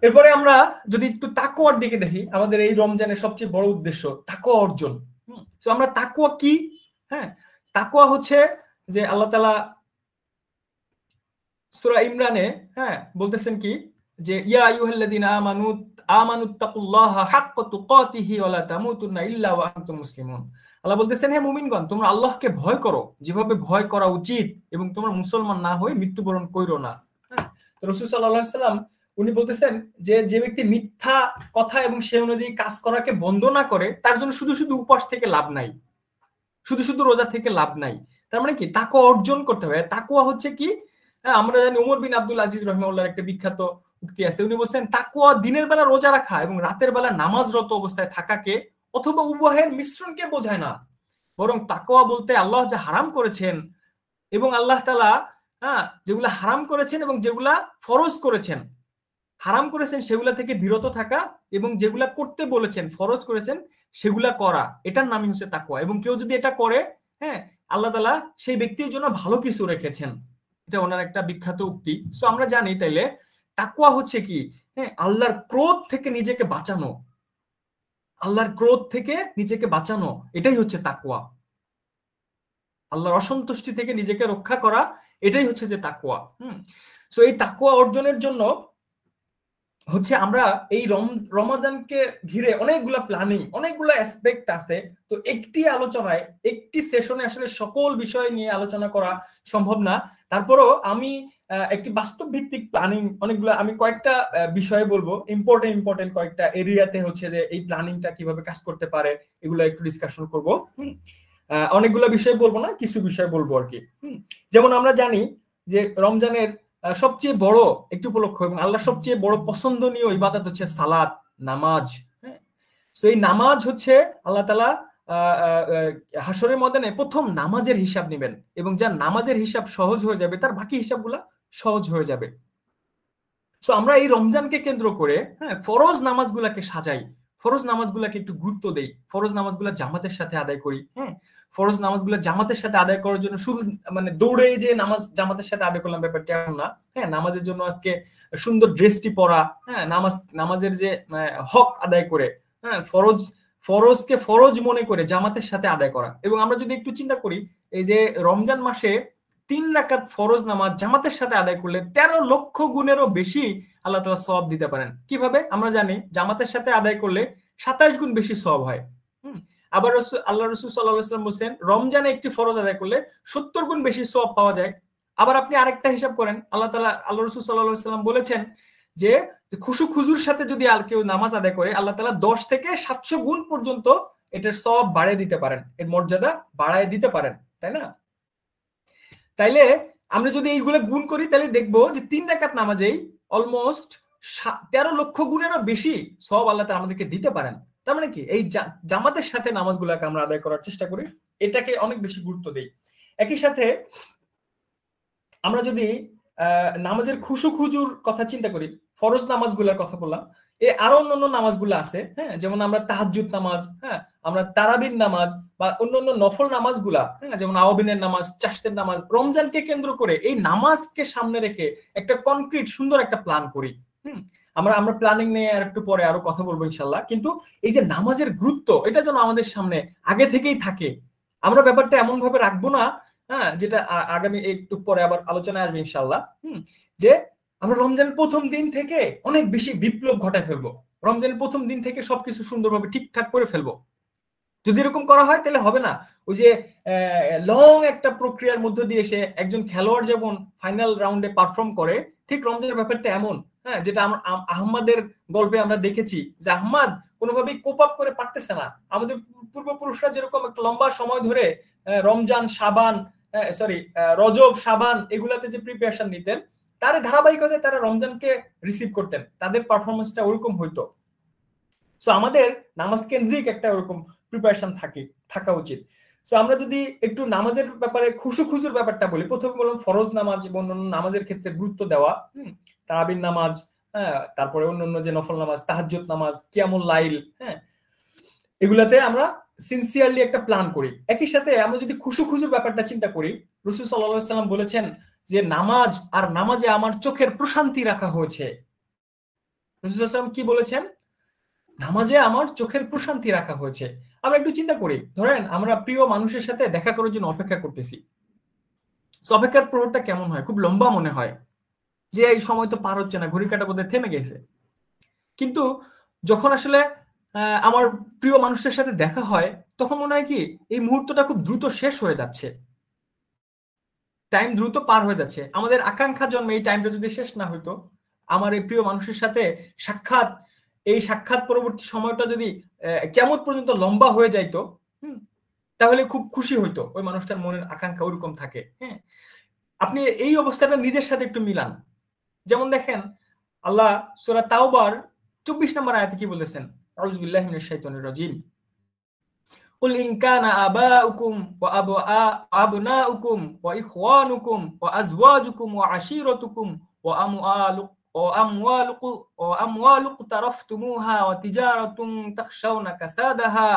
এরপরে আমরা যদি একটু তাকওয়ার দিকে দেখি, আমাদের এই রমজানের সবচেয়ে বড় উদ্দেশ্য তাকওয়া অর্জন। তো আমরা তাকওয়া কি? হ্যাঁ, তাকওয়া হচ্ছে যে আল্লাহ তাআলা সূরা ইমরানে, হ্যাঁ, বলতেছেন কি যে ইয়া আইয়ুহাল্লাযীনা আমানুত্তাকুল্লাহা হাক্কা তুকাতিহি ওয়া লা তামুতুন্না ইল্লা ওয়া আনতুম মুসলিমুন। আল্লাহ বলতেছেন হে মুমিনগণ, তোমরা আল্লাহকে ভয় করো যেভাবে ভয় করা উচিত, এবং তোমরা মুসলমান না হয়ে মৃত্যুবরণ কইরো না। হ্যাঁ, তো রাসূল সাল্লাল্লাহু আলাইহি সাল্লাম উনি বলতেছেন যে ব্যক্তি মিথ্যা কথা এবং সে অনুযায়ী কাজ করাকে বন্ধ না করে, তার জন্য শুধু শুধু উপবাস থেকে লাভ নাই, শুধু শুধু রোজা থেকে লাভ নাই। তার মানে কি তাকওয়া অর্জন করতে হবে। তাকওয়া হচ্ছে কি, আমরা জানি ওমর বিন আব্দুল আজিজ রহিমাহুল্লাহর একটা বিখ্যাত উক্তি আছে, উনি বলেন তাকওয়া দিনের বেলা রোজা রাখা এবং রাতের বেলা নামাজরত অবস্থায় থাকাকে অথবা উভয়ের মিশ্রণকে বোঝায় না, বরং তাকওয়া বলতে আল্লাহ যা হারাম করেছেন এবং আল্লাহ তাআলা, হ্যাঁ, যেগুলা হারাম করেছেন এবং যেগুলা ফরজ করেছেন, হারাম করেছেন সেগুলা থেকে বিরত থাকা, এবং যেগুলা করতে বলেছেন, ফরজ করেছেন, সেগুলা করা, এটার নামই হচ্ছে তাকওয়া। এবং কেউ যদি এটা করে, হ্যাঁ, আল্লাহ তাআলা সেই ব্যক্তির জন্য ভালো কিছু রেখেছেন। এটা ওনার একটা বিখ্যাত উক্তি। সো আমরা জানি তাইলে তাকওয়া হচ্ছে কি, হ্যাঁ, আল্লাহর ক্রোধ থেকে নিজেকে বাঁচানো, আল্লাহর ক্রোধ থেকে নিজেকে বাঁচানো, এটাই হচ্ছে তাকওয়া। আল্লাহর অসন্তুষ্টি থেকে নিজেকে রক্ষা করা, এটাই হচ্ছে যে তাকওয়া। সো এই তাকওয়া অর্জনের জন্য হচ্ছে আমরা এই রমাজানকে ঘিরে অনেকগুলা প্ল্যানিং, অনেকগুলো অ্যাসপেক্ট আছে। তো একটি আলোচনায়, একটি সেশনে আসলে সকল বিষয় নিয়ে আলোচনা করা সম্ভব না। তারপরও আমি একটি বাস্তব ভিত্তিক প্ল্যানিং অনেকগুলো, আমি কয়েকটা বিষয়ে বলবো, ইম্পর্টেন্ট কয়েকটা এরিয়াতে হচ্ছে যে এই প্ল্যানিংটা কিভাবে কাজ করতে পারে, এগুলো একটু ডিসকাশন করব। অনেকগুলো বিষয় বলবো না, কিছু বিষয় বলবো আর কি। যেমন আমরা জানি যে রমজানের সবচেয়ে বড় একটি উপলক্ষ এবং আল্লাহ সবচেয়ে বড় পছন্দনীয় ইবাদত হচ্ছে সালাত, নামাজ। হ্যাঁ, তো এই নামাজ হচ্ছে আল্লাহ তাআলা হাসরের ময়দানে প্রথম নামাজের হিসাব নেবেন, এবং যার নামাজের হিসাব সহজ হয়ে যাবে তার বাকি হিসাবগুলা সহজ হয়ে যাবে। তো আমরা এই রমজানকে কেন্দ্র করে ফরজ নামাজগুলাকে সাজাই, ফরজ নামাজগুলাকে একটু গুরুত্ব দেই, ফরজ নামাজগুলা জামাতের সাথে আদায় করি। ফরজ নামাজগুলো জামাতের সাথে আদায় করার জন্য শুধু মানে দৌড়ে যে নামাজ জামাতের সাথে আদায় করলাম ব্যাপারটা এমন না। নামাজের জন্য আজকে সুন্দর ড্রেসটি পরা, নামাজের যে হক আদায় করে, ফরজকে ফরজ মনে করে জামাতের সাথে আদায় করা। এবং আমরা যদি একটু চিন্তা করি, এই যে রমজান মাসে 3 রাকাত ফরজ নামাজ জামাতের সাথে আদায় করলে 13 লক্ষ গুণেরও বেশি আল্লাহ তাআলা সওয়াব দিতে পারেন। কিভাবে? আমরা জানি জামাতের সাথে আদায় করলে 27 গুণ বেশি সওয়াব হয়। আবার আল্লাহ রাসূল সাল্লাল্লাহু আলাইহি ওয়াসাল্লাম বলেন রমজানে একটি ফরজ আদায় করলে 70 গুণ বেশি সওয়াব পাওয়া যায়। আবার আপনি আরেকটা হিসাব করেন, আল্লাহ রাসূল সাল্লাল্লাহু আলাইহি ওয়াসাল্লাম বলেছেন যে খুশুক হুজুর সাথে যদি আর কেউ নামাজ আদায় করে আল্লাহ তাআলা 10 থেকে 700 গুণ পর্যন্ত এটার সওয়াব বাড়িয়ে দিতে পারেন, এর মর্যাদা বাড়ায় দিতে পারেন, তাই না? তাইলে আমরা যদি এইগুলো গুণ করি তাহলে দেখবো যে 3 রাকাত নামাজেই অলমোস্ট 13 লক্ষ গুণেরও বেশি সওয়াব আল্লাহ তাআলা আমাদেরকে দিতে পারেন। তার মানে কি এই জামাতের সাথে নামাজগুলোকে আমরা আদায় করার চেষ্টা করি, এটাকে অনেক বেশি গুরুত্ব দেই। একই সাথে আমরা যদি নামাজের খুশুক হুজুর কথা চিন্তা করি, ফরজ নামাজগুলোর কথা বললাম, আরো অন্যান্য নামাজগুলো আছে, যেমন আমরা তাহাজ্জুদ নামাজ, আমরা তারাবির নামাজ বা অন্যান্য নফল নামাজগুলা, যেমন আওয়াবিনের নামাজ, চাশতের নামাজ, রমজানকে কেন্দ্র করে এই নামাজকে সামনে রেখে একটা কনক্রিট সুন্দর একটা প্ল্যান করি। আমরা প্ল্যানিং নিয়ে আর একটু পরে আরো কথা বলবো ইনশাআল্লাহ। কিন্তু এই যে নামাজের গুরুত্ব, এটা যেন আমাদের সামনে আগে থেকেই থাকে। আমরা ব্যাপারটা এমন ভাবে রাখবো না, যেটা আগামী একটু পরে আবার আলোচনায় আসবে ইনশাআল্লাহ, যে আমরা রমজানের প্রথম দিন থেকে অনেক বেশি বিপ্লব ঘটায় ফেলবো, রমজানের প্রথম দিন থেকে সবকিছু সুন্দরভাবে ঠিকঠাক করে ফেলবো। যদি এরকম করা হয় তাহলে হবে না। ওই যে লং একটা প্রক্রিয়ার মধ্য দিয়ে এসে একজন খেলোয়াড় যেমন ফাইনাল রাউন্ডে পারফর্ম করে, ঠিক রমজানের ব্যাপারটা এমন, যেটা আমরা আহমদের গল্পে আমরা দেখেছি যে আহমদ কোনোভাবেই কোপ আপ করে পারতেছে না। আমাদের পূর্বপুরুষরা যেরকম একটা লম্বা সময় ধরে রমজান, শাবান, রজব, শাবান এগুলাতে যে প্রিপারেশন নিতেন, তার ধারাবাহিকতায় তারা রমজানকে রিসিভ করতেন, তাদের পারফরমেন্সটা ওরকম হইতো। সো আমাদের নামাজ কেন্দ্রিক একটা ওরকম প্রিপারেশন থাকা উচিত। সো আমরা যদি একটু নামাজের ব্যাপারে খুশুর ব্যাপারটা বলি, প্রথমে বললাম ফরজ নামাজ এবং অন্যান্য নামাজের ক্ষেত্রে গুরুত্ব দেওয়া, তারাবির নামাজ, তারপরে অন্যান্য যে নফল নামাজ, তাহাজ্জুদ নামাজ, কিয়ামুল লাইল, এগুলাতে আমরা সিনসিয়ারলি একটা প্ল্যান করি। একই সাথে আমরা যদি খুশুর ব্যাপারটা চিন্তা করি, রাসূল সাল্লাল্লাহু আলাইহি ওয়াসাল্লাম বলেছেন যে নামাজ আর নামাজে আমার চোখের প্রশান্তি রাখা হয়েছে। রাসূল সাল্লাল্লাহু আলাইহি ওয়াসাল্লাম কি বলেছেন? নামাজে আমার চোখের প্রশান্তি রাখা হয়েছে। আমরা একটু চিন্তা করি, ধরেন আমরা প্রিয় মানুষের সাথে দেখা করার জন্য অপেক্ষা করতেছি, অপেক্ষার প্রহরটা কেমন হয়? খুব লম্বা মনে হয় যে এই সময় তো পার হচ্ছে না, ঘড়ি কাঁটা বোধহয় থেমে গেছে। কিন্তু যখন আসলে আমার প্রিয় মানুষের সাথে দেখা হয়, তখন মনে হয় কি এই মুহূর্তটা খুব দ্রুত শেষ হয়ে যাচ্ছে, টাইম দ্রুত পার হয়ে যাচ্ছে। আমাদের আকাঙ্ক্ষা জন্মে এই টাইমটা যদি শেষ না হইতো, আমার এই প্রিয় মানুষের সাথে সাক্ষাৎ পরবর্তী সময়টা যদি কিয়ামত পর্যন্ত লম্বা হয়ে যাইতো, তাহলে খুব খুশি হইতো। ওই মানুষটার মনের আকাঙ্ক্ষা ওরকম থাকে। আপনি এই অবস্থাটা নিজের সাথে একটু মিলান। যেমন দেখেন আল্লাহ সূরা তাওবার 24 নম্বর আয়াতে কি বলেছেন? আউযু বিল্লাহি মিনাশ শাইতানির রাজিম। কুল ইন কানা আবাউকুম ওয়া আবনাউকুম ওয়া ইখওয়ানুকুম ওয়া আজওয়াজুকুম ওয়া আশীরাতুকুম ওয়া আমওয়ালুক তারাফতুমুহা ওয়া তিজারাতুন তাখশাউনা কাসাদাহা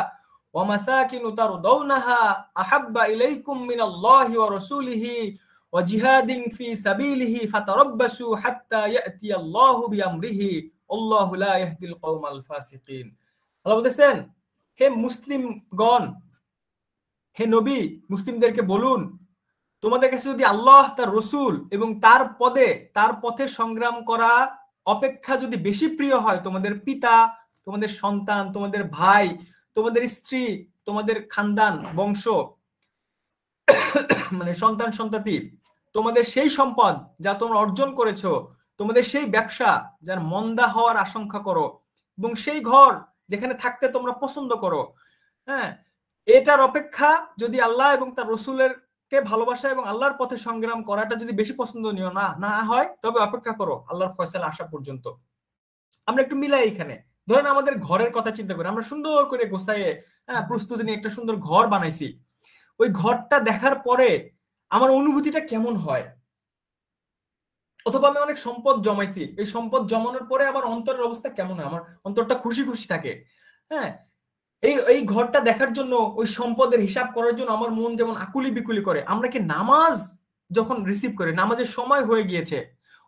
ওয়া মাসাকিনু তারদাউনাহা আহাব্বা ইলাইকুম মিনাল্লাহি ওয়া রাসূলিহি ওয়া জিহাদিন ফি সাবিলিহি ফাতারাব্বাসু হাত্তা ইয়াতিয়াল্লাহু বিআমরিহি আল্লাহু লা ইয়াহদিল কওমাল ফাসিকিন। আল্লাহ বলেছেন, হে মুসলিমগণ, হে নবী, মুসলিমদেরকে বলুন, তোমাদের কাছে যদি আল্লাহ, তার রসুল এবং তার পথে সংগ্রাম করা অপেক্ষা যদি বেশি প্রিয় হয় তোমাদের পিতা, তোমাদের সন্তান, তোমাদের ভাই, তোমাদের স্ত্রী, তোমাদের খানদান বংশ, মানে সন্তান সন্ততি, তোমাদের সেই সম্পদ যা তোমরা অর্জন করেছো, তোমাদের সেই ব্যবসা যার মন্দা হওয়ার আশঙ্কা করো, এবং সেই ঘর যেখানে থাকতে তোমরা পছন্দ করো, হ্যাঁ, এটার অপেক্ষা যদি আল্লাহ এবং তার রসুলের কে ভালোবাসা এবং আল্লাহর পথে সংগ্রাম করাটা যদি বেশি পছন্দনীয় না হয়, তবে অপেক্ষা করো আল্লাহর ফয়সালা আসা পর্যন্ত। আমরা একটু মিলাই এখানে, ধরেন আমাদের ঘরের কথা চিন্তা করি, আমরা সুন্দর করে গোছাইয়ে প্রস্তুতি নিয়ে একটা সুন্দর ঘর বানাইছি, ওই ঘরটা দেখার পরে আমার অনুভূতিটা কেমন হয়? অথবা আমি অনেক সম্পদ জমাইছি, এই সম্পদ জমানোর পরে আমার অন্তরের অবস্থা কেমন হয়? আমার অন্তরটা খুশি খুশি থাকে। হ্যাঁ, এই ঘরটা দেখার জন্য, ওই সম্পদের হিসাব করার জন্য আমার মন যেমন আকুলি বিকুলি করে। আমরা কি নামাজ যখন রিসিভ করি, নামাজের সময় হয়ে গিয়েছে,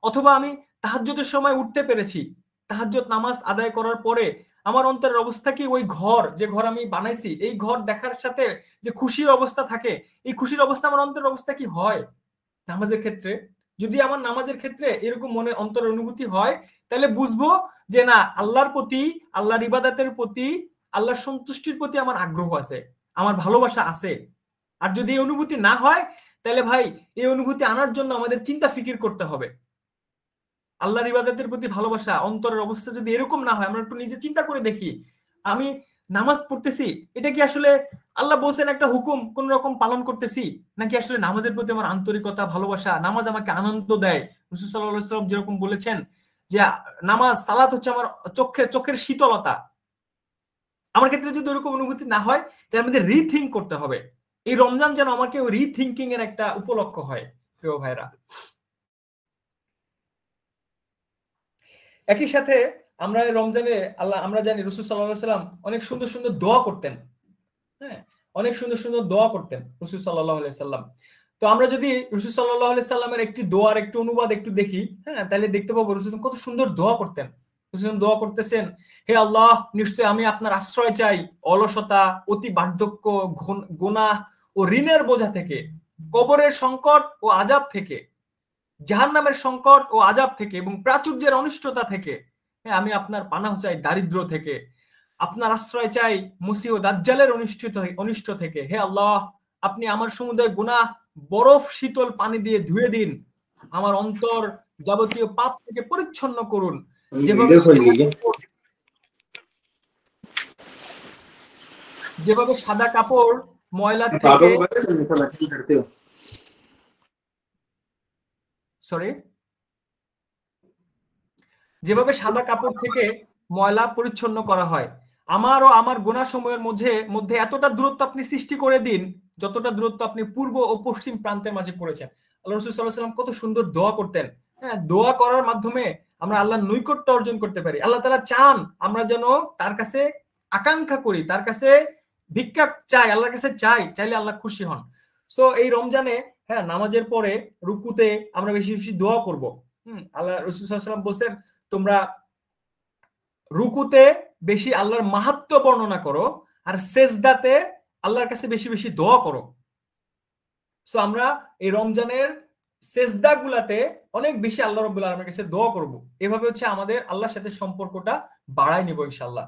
অথবা আমি তাহাজ্জুদের সময় উঠতে পেরেছি, তাহাজ্জুদ নামাজ আদায় করার পরে আমার অন্তরের অবস্থা কি ওই ঘর, যে ঘর আমি বানাইছি, এই ঘর দেখার সাথে যে খুশির অবস্থা থাকে, এই খুশির অবস্থা আমার অন্তরের অবস্থা কি হয় নামাজের ক্ষেত্রে? যদি আমার নামাজের ক্ষেত্রে এরকম মনে অন্তরের অনুভূতি হয়, তাহলে বুঝবো যে না, আল্লাহর প্রতি, আল্লাহর ইবাদতের প্রতি, আল্লাহর সন্তুষ্টির প্রতি আমার আগ্রহ আছে, আমার ভালোবাসা আছে। আর যদি এই অনুভূতি না হয়, তাহলে ভাই এই অনুভূতি আনার জন্য আমাদের চিন্তা ফিকির করতে হবে। আল্লাহর ইবাদতের প্রতি ভালোবাসা, অন্তরের অবস্থা যদি এরকম না হয়, আমরা একটু নিজে চিন্তা করে দেখি, আমি নামাজ পড়তেছি, এটা কি আসলে আল্লাহ বলছেন একটা হুকুম কোন রকম পালন করতেছি, নাকি আসলে নামাজের প্রতি আমার আন্তরিকতা, ভালোবাসা, নামাজ আমাকে আনন্দ দেয়? রাসূল সাল্লাল্লাহু আলাইহি ওয়াসাল্লাম যেরকম বলেছেন যে নামাজ, সালাত হচ্ছে আমার চোখের শীতলতা। আমার ক্ষেত্রে যদি ওরকম অনুভূতি না হয়, তাহলে আমাদের রিথিঙ্ক করতে হবে। এই রমজান যেন আমাকে ওই রিথিঙ্কিং এর একটা উপলক্ষ হয় প্রিয় ভাইরা। একই সাথে আমরা রমজানে আমরা জানি রাসূল সাল্লাল্লাহু আলাইহি ওয়াসাল্লাম অনেক সুন্দর সুন্দর দোয়া করতেন। হ্যাঁ, অনেক সুন্দর সুন্দর দোয়া করতেন রাসূল সাল্লাল্লাহু আলাইহি সাল্লাম। তো আমরা যদি রাসূল সাল্লাল্লাহু আলাইহি সাল্লামের একটি দোয়ার একটু অনুবাদ একটু দেখি, হ্যাঁ, তাহলে দেখতে পাবো রাসূল কত সুন্দর দোয়া করতেন। রাসূল দোয়া করতেছেন, হে আল্লাহ, নিশ্চয়ই আমি আপনার আশ্রয় চাই অলসতা, অতি বার্ধক্য, গুনাহ ও ঋণের বোঝা থেকে, কবরের সংকট ও আযাব থেকে, জাহান্নামের সংকট ও আযাব থেকে, এবং প্রাচুর্যের অনিষ্টতা থেকে। হ্যাঁ, আমি আপনার পানাহ চাই দারিদ্র থেকে, আপনার আশ্রয় চাই মসিহ দাজ্জালের অনিষ্ট থেকে। হে আল্লাহ, আপনি আমার সমুদয় গুনাহ বরফ শীতল পানি দিয়ে ধুয়ে দিন, আমার অন্তর যাবতীয় পাপ থেকে পরিচ্ছন্ন করুন, যেভাবে সাদা কাপড় ময়লা থেকে যেভাবে সাদা কাপড় থেকে ময়লা পরিচ্ছন্ন করা হয়, আমার ও আমার গুনাহ সমূহের মধ্যে এতটা দূরত্ব আপনি সৃষ্টি করে দিন, যতটা দূরত্ব আপনি পূর্ব ও পশ্চিম প্রান্তের মাঝে করেছেন। আল্লাহ রাসূল সাল্লাল্লাহু আলাইহি ওয়াসাল্লাম কত সুন্দর দোয়া করতেন। হ্যাঁ, দোয়া করার মাধ্যমে আমরা আল্লাহর নৈকট্য অর্জন করতে পারি। আল্লাহ তাআলা চান আমরা যেন তার কাছে আকাঙ্ক্ষা করি, তার কাছে ভিক্ষা চাই, আল্লাহর কাছে চাইলে আল্লাহ খুশি হন। সো এই রমজানে, হ্যাঁ, নামাজের পরে রুকুতে আমরা বেশি বেশি দোয়া করব। আল্লাহ রাসূল সাল্লাল্লাহু আলাইহি ওয়াসাল্লাম বলেন, তোমরা রুকুতে বেশি আল্লাহর মাহাত্ম্য বর্ণনা করো, আর সেজদাতে আল্লাহর কাছে বেশি বেশি দোয়া করো। সো আমরা এই রমজানের সেজদা গুলাতে অনেক বেশি আল্লাহ রাব্বুল আলামিনের কাছে দোয়া করব। এভাবে হচ্ছে আমাদের আল্লাহর সাথে সম্পর্কটা বাড়ায় নিব ইনশাআল্লাহ।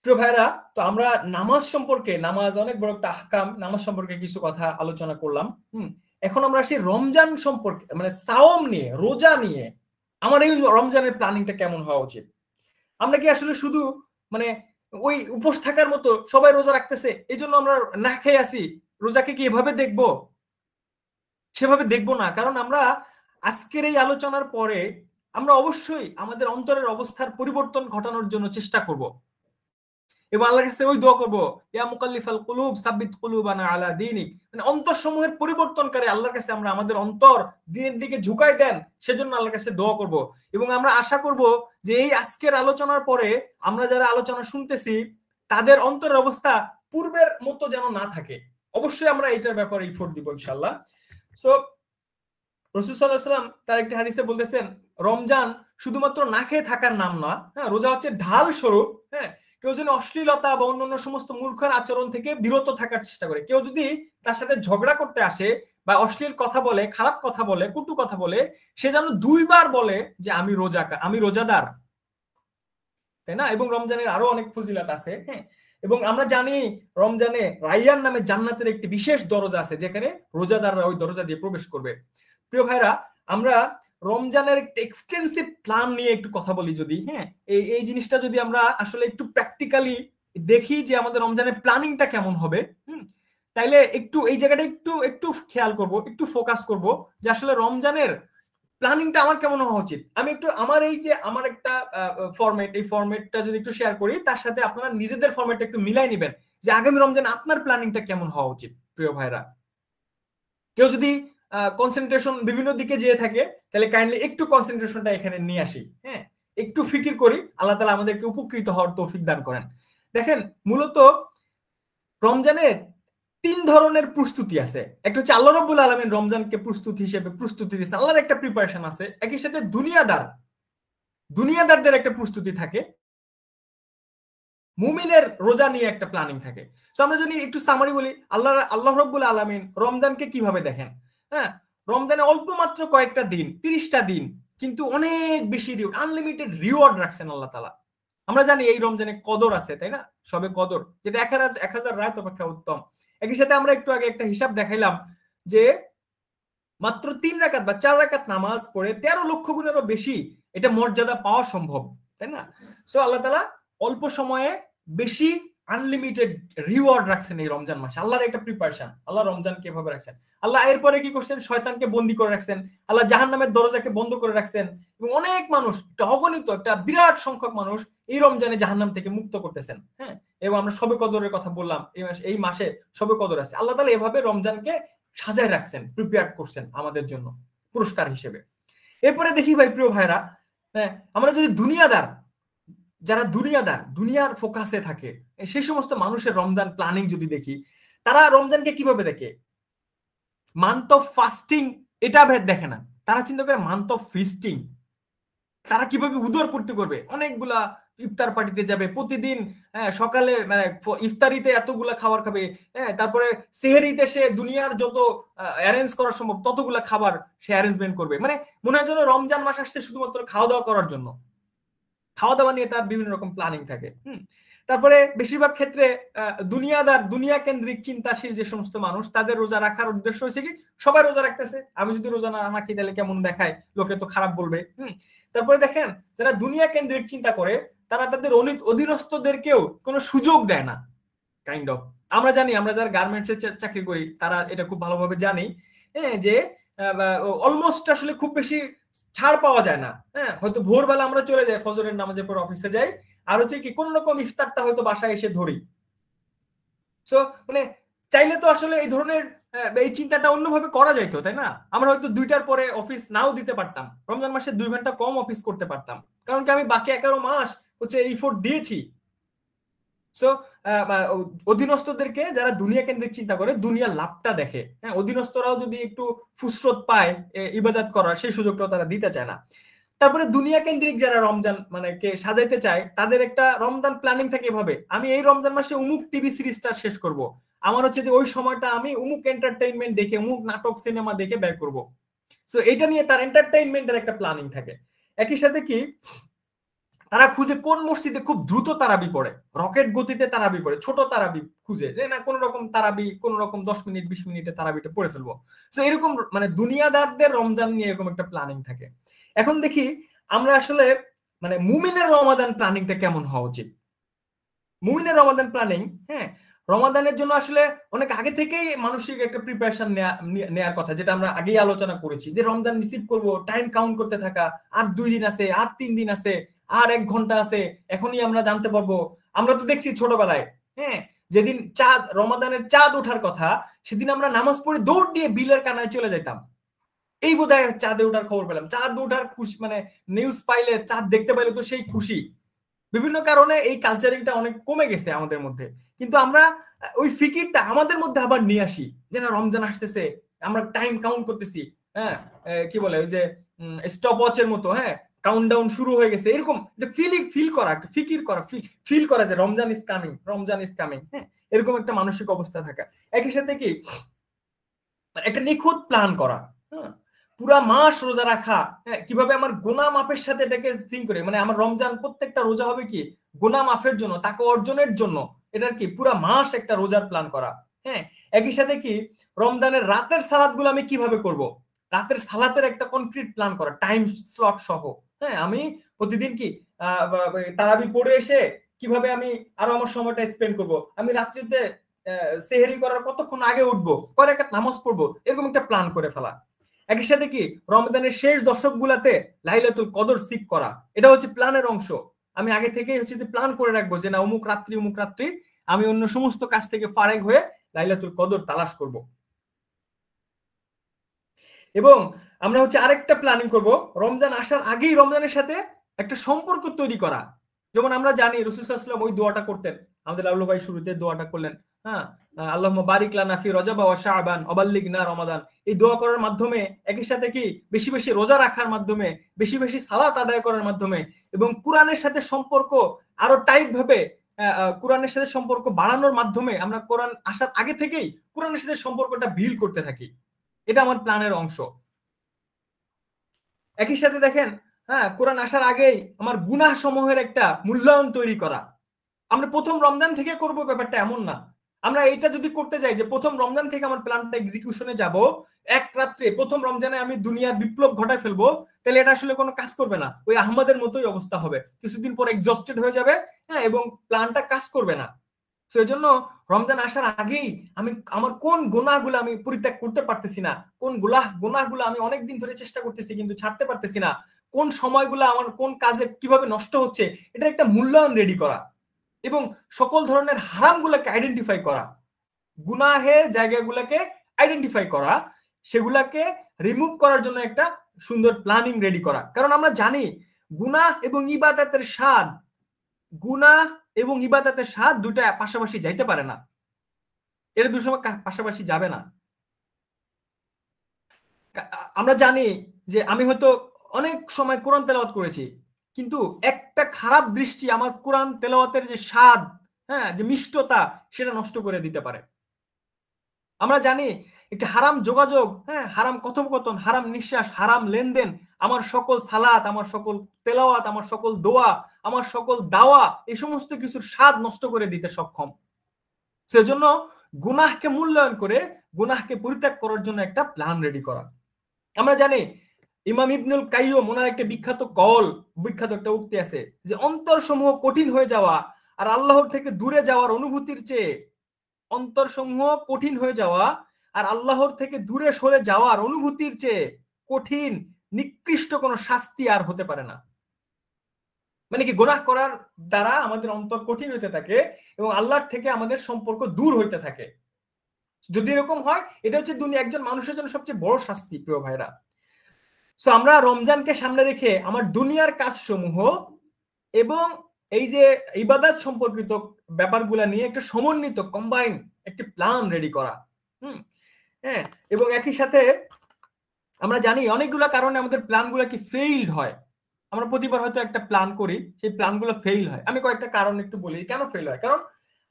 প্রিয় ভাইরা, তো আমরা নামাজ সম্পর্কে, নামাজ অনেক বড় একটা আহকাম, নামাজ সম্পর্কে কিছু কথা আলোচনা করলাম। এখন আমরা আসি রমজান সম্পর্কে, মানে সাওম নিয়ে, রোজা নিয়ে। আমার এই রমজানের প্ল্যানিংটা কেমন হওয়া উচিত? আমরা কি আসলে শুধু মানে ওই উপোস থাকার মতো সবাই রোজা রাখতেছে এই জন্য আমরা না খেয়ে আসি, রোজাকে কি এভাবে দেখবো? সেভাবে দেখবো না। কারণ আমরা আজকের এই আলোচনার পরে আমরা অবশ্যই আমাদের অন্তরের অবস্থার পরিবর্তন ঘটানোর জন্য চেষ্টা করব, এবং আল্লাহর কাছে ওই দোয়া করব, ইয়া মুকাল্লিফাল কুলুব সাব্বিত কুলুবানা আলা দীনিক, মানে অন্তরসমূহের পরিবর্তনকারী আল্লাহর কাছে আমরা আমাদের অন্তর দ্বীনের দিকে ঝুঁকাই দেন, সেজন্য আল্লাহর কাছে দোয়া করব। এবং আমরা আশা করব যে এই আজকের আলোচনার পরে আমরা যারা আলোচনা শুনতেছি তাদের অন্তরের অবস্থা পূর্বের মতো যেন না থাকে। অবশ্যই আমরা এটার ব্যাপারে এফোর্ট দিব ইনশাআল্লাহ। সো রাসূল সাল্লাল্লাহু আলাইহি ওয়াসাল্লাম তার একটি হাদিসে বলতেছেন, রমজান শুধুমাত্র না খেয়ে থাকার নাম না, হ্যাঁ, রোজা হচ্ছে ঢাল স্বরূপ। হ্যাঁ, কেউ যেন অশ্লীলতা বা অন্যান্য সমস্ত মূর্খের আচরণ থেকে বিরত থাকার চেষ্টা করে। কেউ যদি তার সাথে ঝগড়া করতে আসে বা অশ্লীল কথা বলে, খারাপ কথা বলে, কটু কথা বলে, সে যেন 2 বার বলে যে আমি রোজাদার, তাই না? এবং রমজানের আরো অনেক ফজিলত আছে, হ্যাঁ। এবং আমরা জানি রমজানে রাইয়ান নামে জান্নাতের একটি বিশেষ দরজা আছে, যেখানে রোজাদাররা ওই দরজা দিয়ে প্রবেশ করবে। প্রিয় ভাইরা, আমরা রমজানের একটা এক্সটেন্সিভ প্ল্যান নিয়ে একটু কথা বলি যদি, হ্যাঁ। এই জিনিসটা যদি আমরা আসলে একটু প্র্যাকটিক্যালি দেখি যে আমাদের রমজানের প্ল্যানিংটা কেমন হবে, তাইলে একটু এই জায়গাটা একটু একটু খেয়াল করব, একটু ফোকাস করব যে আসলে রমজানের প্ল্যানিংটা আমার কেমন হওয়া উচিত। আমি একটু আমার এই যে আমার একটা ফরম্যাট, এই ফরম্যাটটা যদি একটু শেয়ার করি, তার সাথে আপনারা নিজেদের ফরম্যাটটা একটু মিলাই নেবেন যে আগামী রমজানে আপনার প্ল্যানিংটা কেমন হওয়া উচিত। প্রিয় ভাইরা, কেউ যদি কনসেন্ট্রেশন বিভিন্ন দিকে যেয়ে থাকে, তাহলে কাইন্ডলি একটু কনসেন্ট্রেশনটা এখানে নিয়ে আসি, হ্যাঁ। একটু ফিকির করি, আল্লাহ তাআলা আমাদেরকে উপকৃত হওয়ার তৌফিক দান করেন। দেখেন, মূলত রমজানে 3 ধরনের প্রস্তুতি আছে। একটা হচ্ছে আল্লাহ রাব্বুল আলামিন রমজানকে প্রস্তুতি হিসেবে প্রস্তুতি দিয়েছে, আল্লাহর একটা প্রিপারেশন আছে। একই সাথে দুনিয়াদারদের একটা প্রস্তুতি থাকে, মুমিনের রোজা নিয়ে একটা প্ল্যানিং থাকে। সো আমরা যদি একটু সামারি বলি, আল্লাহ রাব্বুল আলামিন রমজানকে কিভাবে দেখেন, হ্যাঁ। রমজানে অল্প মাত্র কয়েকটা দিন, 30টা দিন, কিন্তু অনেক বেশি আনলিমিটেড রিওয়ার্ড রাখছেন আল্লাহ তাআলা। আমরা জানি এই রমজানে কদর আছে, তাই না? সবে কদর, যেটা 1000 রাত অপেক্ষা উত্তম। একই সাথে আমরা একটু আগে একটা হিসাব দেখাইলাম যে মাত্র 3 রাকাত বা 4 রাকাত নামাজ পড়ে 13 লক্ষ গুণেরও বেশি এটা মর্যাদা পাওয়া সম্ভব, তাই না? সো আল্লাহ তাআলা অল্প সময়ে বেশি আনলিমিটেড রিওয়ার্ড রাখছেন এই রমজান মাসে। আল্লাহর একটা প্রিপারেশন, আল্লাহ রমজানকে এভাবে রাখছেন। আল্লাহ এরপরে কি করছেন? শয়তানকে বন্দী করে রাখছেন, আল্লাহ জাহান্নামের দরজাকে বন্ধ করে রাখছেন, এবং অনেক মানুষ, একটা অগণিত, একটা বিরাট সংখ্যক মানুষ এই রমজানে জাহান্নাম থেকে মুক্ত করতেছেন, হ্যাঁ। এবং আমরা শবে কদরের কথা বললাম, এই মাসে শবে কদর আছে। আল্লাহ তাআলা এভাবে রমজানকে সাজায় রাখছেন, প্রিপেয়ার করছেন আমাদের জন্য পুরস্কার হিসেবে। এরপরে দেখি ভাই, প্রিয় ভাইরা, হ্যাঁ, আমরা যদি যারা দুনিয়ার ফোকাসে থাকে, সেই সমস্ত মানুষের রমজান প্ল্যানিং যদি দেখি, তারা রমজানকে কিভাবে দেখে? মান্থ অফ ফাস্টিং এটা দেখে না, তারা চিন্তা করে মান্থ অফ ফিস্টিং। তারা কিভাবে উদরপূর্তি করবে, অনেকগুলা ইফতার পার্টিতে যাবে প্রতিদিন, সকালে মানে ইফতারিতে এতগুলা খাবার খাবে, হ্যাঁ, তারপরে সেহরিতে সে দুনিয়ার যত অ্যারেঞ্জ করা সম্ভব ততগুলা খাবার সে অ্যারেঞ্জমেন্ট করবে। মানে মনে হয় যেন রমজান মাস আসছে শুধুমাত্র খাওয়া দাওয়া করার জন্য। খাওয়া দাওয়া নিয়ে তার বিভিন্ন রকম প্ল্যানিং থাকে। তারপরে বেশিরভাগ ক্ষেত্রে দুনিয়া কেন্দ্রিক চিন্তাশীল যে সমস্ত মানুষ, তাদের রোজা রাখার উদ্দেশ্য হয়েছে কি, সবাই রোজা রাখতেছে, আমি যদি রোজা না রাখি তাহলে কেমন দেখায়, লোকে তো খারাপ বলবে। তারপরে দেখেন, যারা দুনিয়া কেন্দ্রিক চিন্তা করে, তারা তাদের অধীনস্থদেরকেও কোনো সুযোগ দেয় না, কাইন্ড অফ। আমরা জানি, আমরা যারা গার্মেন্টসে চাকরি করি, তারা এটা খুব ভালোভাবে জানি, যে অলমোস্ট আসলে খুব বেশি ছাড় পাওয়া যায় না, হ্যাঁ। হয়তো ভোরবেলা আমরা চলে যাই, ফজরের নামাজের পর অফিসে যাই, আর হচ্ছে কি কোন রকম ইফতারটা হয়তো বাসায় এসে ধরি। সো মানে চাইলে তো আসলে এই ধরনের এই চিন্তাটা অন্যভাবে করা যাইতো, তাই না? আমরা হয়তো 2টার পরে অফিস নাও দিতে পারতাম, রমজান মাসে 2 ঘন্টা কম অফিস করতে পারতাম, কারণ কি আমি বাকি 11 মাস হচ্ছে এফোর্ট দিয়েছি। সো অধীনস্থদেরকে, যারা দুনিয়া কেন্দ্রিক চিন্তা করে, দুনিয়ার লাভটা দেখে, হ্যাঁ, অধীনস্থরাও যদি একটু ফুসরত পায় ইবাদত করার, সেই সুযোগটা তারা দিতে চায় না। তারপরে দুনিয়া কেন্দ্রিক যারা রমজান মানে কে সাজাইতে চায়, তাদের একটা রমজান প্ল্যানিং থাকে এভাবে, আমি এই রমজান মাসে অমুক টিভি সিরিজটা শেষ করব, আমার হচ্ছে যে ওই সময়টা আমি অমুক এন্টারটেইনমেন্ট দেখে, অমুক নাটক সিনেমা দেখে ব্যয় করব। সো এটা নিয়ে তার এন্টারটেইনমেন্টের একটা প্ল্যানিং থাকে। একই সাথে কি, তারা খুঁজে কোন মসজিদে খুব দ্রুত তারাবি পড়ে, রকেট গতিতে তারাবি পড়ে, ছোট তারাবি খুঁজে, যে না কোন রকম তারাবি, কোন রকম 10 মিনিট 20 মিনিটে তারাবিটা পড়ে ফেলবো। সো এরকম মানে দুনিয়াদারদের রমজান নিয়ে এরকম একটা প্ল্যানিং থাকে। এখন দেখি আমরা আসলে মানে মুমিনের রমাদান প্ল্যানিংটা কেমন হওয়া উচিত। মুমিনের রমাদান প্ল্যানিং, হ্যাঁ, রমাদানের জন্য আসলে অনেক আগে থেকেই মানসিক একটা প্রিপারেশন নেয়ার কথা, যেটা আমরা আগেই আলোচনা করেছি, যে রমজান রিসিভ করব, টাইম কাউন্ট করতে থাকা, আর 2 দিন আছে, আর 3 দিন আছে, আর 1 ঘন্টা আছে, এখনই আমরা জানতে পারবো। আমরা তো দেখছি ছোটবেলায়, হ্যাঁ, যেদিন রমাদানের চাঁদ ওঠার কথা, সেদিন আমরা নামাজ পড়ে দৌড় দিয়ে বিলের কানায় চলে যেতাম, এই বোধহয় চাঁদে ওঠার খবর পেলাম, চাঁদ ওঠার খুশি, মানে নিউজ পাইলে, চাঁদ দেখতে পাইলে তো সেই খুশি। বিভিন্ন কারণে এই কালচারিংটা অনেক কমে গেছে আমাদের মধ্যে, কিন্তু আমরা ওই ফিকিরটা আমাদের মধ্যে আবার নিয়ে আসি, যে না রমজান আসতেছে, আমরা টাইম কাউন্ট করতেছি, হ্যাঁ, কি বলে ওই যে স্টপ ওয়াচের মতো, হ্যাঁ, কাউন্টডাউন শুরু হয়ে গেছে, এরকম ফিল করা যে রমজান ইজ কামিং, হ্যাঁ, এরকম একটা মানসিক অবস্থা থাকা। একই সাথে কি একটা নিখুঁত প্ল্যান করা, হ্যাঁ, পুরা মাস রোজা রাখা, হ্যাঁ, কিভাবে আমার গুনাহ মাফের সাথে এটাকে সিং করে, মানে আমার রমজান প্রত্যেকটা রোজা হবে কি গুনাহ মাফের জন্য, তাকে অর্জনের জন্য, এটার কি পুরা মাস একটা রোজার প্ল্যান করা। হ্যাঁ, একই সাথে কি রমজানের রাতের সালাত গুলো আমি কিভাবে করব, রাতের সালাতের একটা কনক্রিট প্ল্যান করা টাইম স্লট সহ। হ্যাঁ, আমি প্রতিদিন কি তারাবি পড়ে এসে কিভাবে আমি আরো আমার সময়টা স্পেন্ড করব, আমি রাত্রিতে সেহেরি করার কতক্ষণ আগে উঠবো, কয় রাকাত নামাজ পড়বো, এরকম একটা প্ল্যান করে ফেলা। একই সাথে কি রমজানের শেষ দশক গুলাতে লাইলাতুল কদর সিক করা, এটা হচ্ছে প্ল্যানের অংশ। আমি আগে থেকেই হচ্ছে প্ল্যান করে রাখবো যে না অমুক রাত্রি আমি অন্য সমস্ত কাজ থেকে ফারেক হয়ে লাইলাতুল কদর তালাশ করব। এবং আমরা হচ্ছে আরেকটা প্ল্যানিং করব, রমজান আসার আগেই রমজানের সাথে একটা সম্পর্ক তৈরি করা। যেমন আমরা জানি রাসূল সাল্লাল্লাহু আলাইহি ওয়াসাল্লাম ওই দোয়াটা করতেন, আমাদের লালু ভাই শুরুতে দোয়াটা করলেন, হ্যাঁ, আল্লাহুম্মা বারিক লানা ফি রজব ওয়া শাবান ওয়া বাল্লিগনা রমাদান। এই দোয়া করার মাধ্যমে একই সাথে কি বেশি বেশি রোজা রাখার মাধ্যমে, বেশি বেশি সালাত আদায় করার মাধ্যমে এবং কোরআনের সাথে সম্পর্ক আরো টাইট ভাবে, কোরআনের সাথে সম্পর্ক বাড়ানোর মাধ্যমে আমরা কোরআন আসার আগে থেকেই কোরআনের সাথে সম্পর্কটা বিল্ড করতে থাকি। এটা আমার প্ল্যানের অংশ। একই সাথে দেখেন, হ্যাঁ, কোরআন আসার আগেই আমার গুনাহ সমূহের একটা মূল্যায়ন তৈরি করা। আমরা প্রথম রমজান থেকে করব ব্যাপারটা এমন না। আমরা এটা যদি করতে যাই যে প্রথম রমজান থেকে আমার প্ল্যানটা এক্সিকিউশনে যাব, এক রাত্রে প্রথম রমজানে আমি দুনিয়ার বিপ্লব ঘটায় ফেলবো, তাহলে এটা আসলে কোনো কাজ করবে না, ওই আহমদের মতোই অবস্থা হবে, কিছুদিন পর এক্সস্টেড হয়ে যাবে, হ্যাঁ, এবং প্ল্যানটা কাজ করবে না। সেই জন্য রমজান আসার আগেই আমি আমার কোন গুনাহগুলো আমি পরিত্যাগ করতে পারতেছি না, কোন গুনাহগুলো আমি অনেক দিন ধরে চেষ্টা করতেছি কিন্তু ছাড়তে পারতেছি না, কোন সময়গুলো আমার কোন কাজে কিভাবে নষ্ট হচ্ছে, এটা একটা মূল্যায়ন রেডি করা। এবং সকল ধরনের হারামগুলোকে আইডেন্টিফাই করা, গুনাহের জায়গাগুলোকে আইডেন্টিফাই করা, সেগুলাকে রিমুভ করার জন্য একটা সুন্দর প্ল্যানিং রেডি করা। কারণ আমরা জানি গুনাহ এবং ইবাদতের স্বাদ, গুনাহ এবং ইবাদতের স্বাদ দুটো পাশাপাশি যাইতে পারে না, এর দুই সময় পাশাপাশি যাবে না। আমরা জানি যে আমি হয়তো অনেক সময় কোরআন তেলাওয়াত করেছি, কিন্তু একটা খারাপ দৃষ্টি আমার কোরআন তেলাওয়াতের যে স্বাদ, হ্যাঁ, যে মিষ্টতা, সেটা নষ্ট করে দিতে পারে। আমরা জানি একটা হারাম যোগাযোগ, হ্যাঁ, হারাম কথোপকথন, হারাম নিঃশ্বাস, হারাম লেনদেন আমার সকল সালাত, আমার সকল তেলাওয়াত, আমার সকল দোয়া, আমার সকল দাওয়া, এই সমস্ত কিছুর স্বাদ নষ্ট করে দিতে সক্ষম। সেজন্য গুনাহকে মূল্যায়ন করে গুনাহকে পরিত্যাগ করার জন্য একটা প্ল্যান রেডি করা। আমরা জানি ইমাম ইবনুল কাইয়্যিম ওনার একটা বিখ্যাত একটা উক্তি আছে যে অন্তরসমূহ কঠিন হয়ে যাওয়া আর আল্লাহর থেকে দূরে যাওয়ার অনুভূতির চেয়ে, অন্তরসমূহ কঠিন হয়ে যাওয়া আর আল্লাহর থেকে দূরে সরে যাওয়ার অনুভূতির চেয়ে কঠিন নিকৃষ্ট কোনো শাস্তি আর হতে পারে না। মানে কি গুনাহ করার দ্বারা আমাদের অন্তর কঠিন হইতে থাকে এবং আল্লাহর থেকে আমাদের সম্পর্ক দূর হইতে থাকে। যদি এরকম হয়, এটা হচ্ছে দুনিয়া একজন মানুষের জন্য সবচেয়ে বড় শাস্তি, প্রিয় ভাইরা। সো আমরা রমজানকে সামনে রেখে আমার দুনিয়ার কাজসমূহ এবং এই যে ইবাদত সম্পর্কিত ব্যাপারগুলো নিয়ে একটা সমন্বিত কম্বাইন একটি প্ল্যান রেডি করা। হ্যাঁ, এবং একই সাথে আমরা জানি অনেকগুলো কারণে আমাদের প্ল্যানগুলো কি ফেইলড হয়। আমরা প্রতিবার হয়তো একটা প্ল্যান করি, সেই প্ল্যানগুলো ফেইল হয়। আমি কয়েকটা কারণ একটু বলি কেন ফেইল হয়। কারণ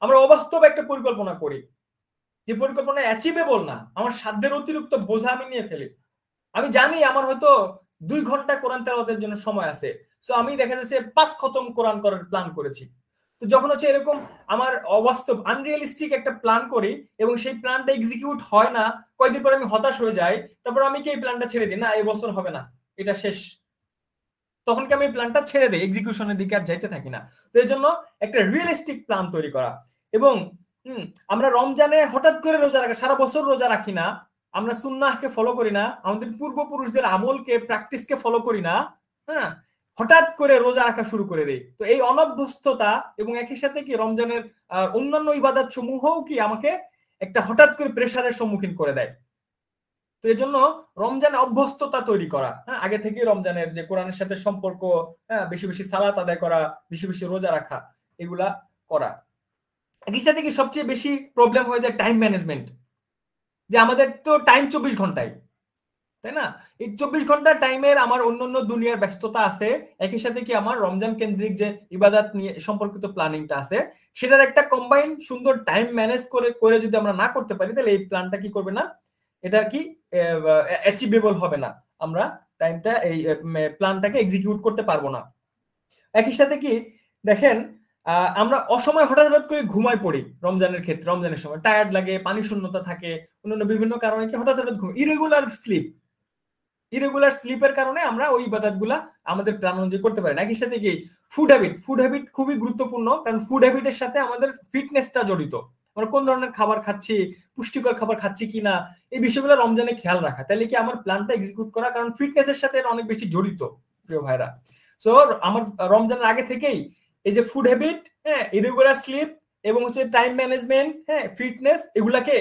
আমরা অবাস্তব একটা পরিকল্পনা করি, যে পরিকল্পনা অ্যাচিভেবল না, আমার সাধ্যের অতিরিক্ত বোঝা আমি নিয়ে ফেলি। আমি জানি আমার হয়তো 2 ঘন্টা কোরআন তেলাওয়াতের জন্য সময় আছে, সো আমি দেখা যাচ্ছে 5 খতম কোরআন করার প্ল্যান করেছি। তো যখন হচ্ছে এরকম আমার অবাস্তব আনরিয়ালিস্টিক একটা প্ল্যান করি এবং সেই প্ল্যানটা এক্সিকিউট হয় না, কয়েকদিন পর আমি হতাশ হয়ে যাই, তারপর আমি কি এই প্ল্যানটা ছেড়ে দিই, না এই বছর হবে না, এটা শেষ, তখন কি আমি প্ল্যানটা ছেড়ে দেই, এক্সিকিউশনের দিকে আর যাইতে থাকি না। তো এই জন্য একটা রিয়েলিস্টিক প্ল্যান তৈরি করা। এবং আমরা রমজানে হঠাৎ করে রোজা রাখি, সারা বছর রোজা রাখি না, আমরা সুন্নাহকে ফলো করি না, আমাদের পূর্বপুরুষদের আমলকে প্র্যাকটিসকে ফলো করি না, হ্যাঁ, হঠাৎ করে রোজা রাখা শুরু করে দেই। তো এই অনভ্যস্ততা এবং একই সাথে কি রমজানের অন্যান্য ইবাদত সমূহও কি আমাকে একটা হঠাৎ করে প্রেসারের সম্মুখীন করে দেয়। তো এই জন্য রমজানে অভ্যস্ততা তৈরি করা, হ্যাঁ, আগে থেকে রমজানের যে কোরআনের সাথে সম্পর্ক, হ্যাঁ, বেশি বেশি সালাত আদায় করা, বেশি বেশি রোজা রাখা, এগুলা করা। একই সাথে কি সবচেয়ে বেশি প্রবলেম হয়ে যায় টাইম ম্যানেজমেন্ট, যে আমাদের তো টাইম 24 ঘন্টায়, তাই না? এই 24 ঘন্টা টাইমের আমার অন্যান্য দুনিয়ার ব্যস্ততা আছে, একই সাথে কি আমার রমজান কেন্দ্রিক যে ইবাদত নিয়ে সম্পর্কিত প্ল্যানিংটা আছে, সেটার একটা কম্বাইন সুন্দর টাইম ম্যানেজ করে করে যদি আমরা না করতে পারি, তাহলে এই প্ল্যানটা কি করবে না, এটা কি অ্যাচিভেবল হবে না, আমরা টাইমটা এই প্ল্যানটাকে এক্সিকিউট করতে পারবো না। একই সাথে কি দেখেন, আমরা অসময় হঠাৎ করে ঘুমায় পড়ি রমজানের ক্ষেত্রে। রমজানের সময় টায়ার্ড লাগে, পানি শূন্যতা থাকে, অন্যান্য বিভিন্ন কারণে কি হঠাৎ ঘুম, ইরেগুলার স্লিপের কারণে আমরা ওই ইবাদতগুলা আমাদের প্ল্যান অনুযায়ী করতে পারি না। একই সাথে কি ফুড হ্যাবিট খুবই গুরুত্বপূর্ণ, কারণ ফুড হ্যাবিটের সাথে আমাদের ফিটনেসটা জড়িত। আমরা কোন ধরনের খাবার খাচ্ছি, পুষ্টিকর খাবার খাচ্ছি কিনা, এই বিষয়গুলো রমজানে খেয়াল রাখা, তাহলে কি আমার প্ল্যানটা এক্সিকিউট করা, কারণ ফিটনেসের সাথে এটা অনেক বেশি জড়িত প্রিয় ভাইরা। সো আমার রমজানের আগে থেকেই এই যে ফুড হ্যাবিট, হ্যাঁ, ইরেগুলার স্লিপ এবং হচ্ছে টাইম ম্যানেজমেন্ট, হ্যাঁ, ফিটনেস, এগুলাকে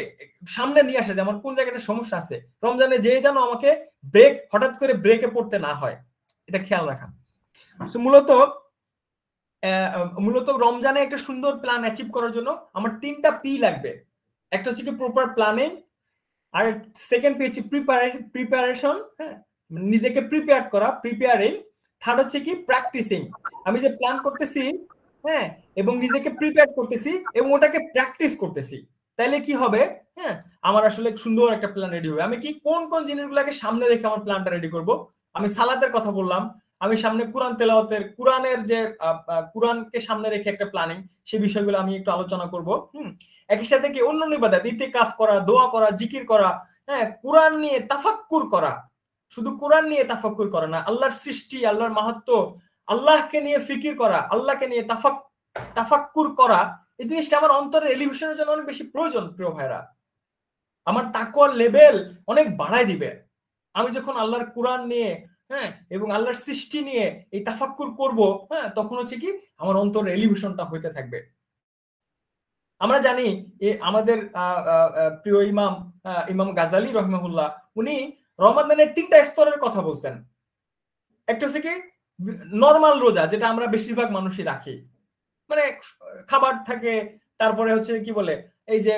সামনে নিয়ে আসা, যে আমার কোন জায়গাটা সমস্যা আছে রমজানে, যে যেন আমাকে হঠাৎ করে ব্রেকে পড়তে না হয়, এটা খেয়াল রাখা। মূলত রমজানে একটা সুন্দর প্ল্যান অ্যাচিভ করার জন্য আমার 3টা পি লাগবে। একটা হচ্ছে কি প্রপার প্ল্যানিং, আর সেকেন্ড পি হচ্ছে প্রিপারেশন, হ্যাঁ, নিজেকে প্রিপেয়ার করা, প্রিপেয়ারিং। থার্ড হচ্ছে কি প্র্যাকটিসিং, আমি যে প্ল্যান করতেছি, হ্যাঁ, এবং নিজেকে প্রিপেয়ার করতেছি এবং ওটাকে প্র্যাকটিস করতেছি, তাইলে কি হবে, হ্যাঁ, আমার আসলে সুন্দর একটা প্ল্যান রেডি হবে। আমি কি কোন কোন জিনিসগুলোকে সামনে রেখে আমার প্ল্যানটা রেডি করব? আমি সালাতের কথা বললাম, আমি সামনে কোরআন তেলাওয়াতের, কোরআনকে সামনে রেখে একটা প্ল্যানিং, সেই বিষয়গুলো আমি একটু আলোচনা করব। একই সাথে কি অন্য ইবাদত, ইতিকাফ করা, দোয়া করা, জিকির করা, হ্যাঁ, কোরআন নিয়ে তাফাক্কুর করা, শুধু কোরআন নিয়ে তাফাক্কুর করা না, আল্লাহর সৃষ্টি, আল্লাহর মাহাত্ম্য, আল্লাহকে নিয়ে ফিকির করা, আল্লাহকে নিয়ে তাফাক্কুর করা, এই জিনিসটা আমার অন্তরের এলিভেশনের জন্য অনেক বেশি প্রয়োজন প্রিয় ভাইরা। আমার তাকওয়ার লেভেল অনেক বাড়ায় দিবে আমি যখন আল্লাহর কোরআন নিয়ে, হ্যাঁ, এবং আল্লাহর সৃষ্টি নিয়ে এই তাফাক্কুর করব, হ্যাঁ, তখন হচ্ছে কি আমার অন্তরের এলিভেশনটা হইতে থাকবে। আমরা জানি আমাদের প্রিয় ইমাম গাজালি রহমাহুল্লাহ, উনি রমাদানের 3টা স্তরের কথা বলছেন। একটা হচ্ছে কি নরমাল রোজা, যেটা আমরা বেশিরভাগ মানুষই রাখি, মানে খাবার থাকে, তারপরে হচ্ছে কি বলে এই যে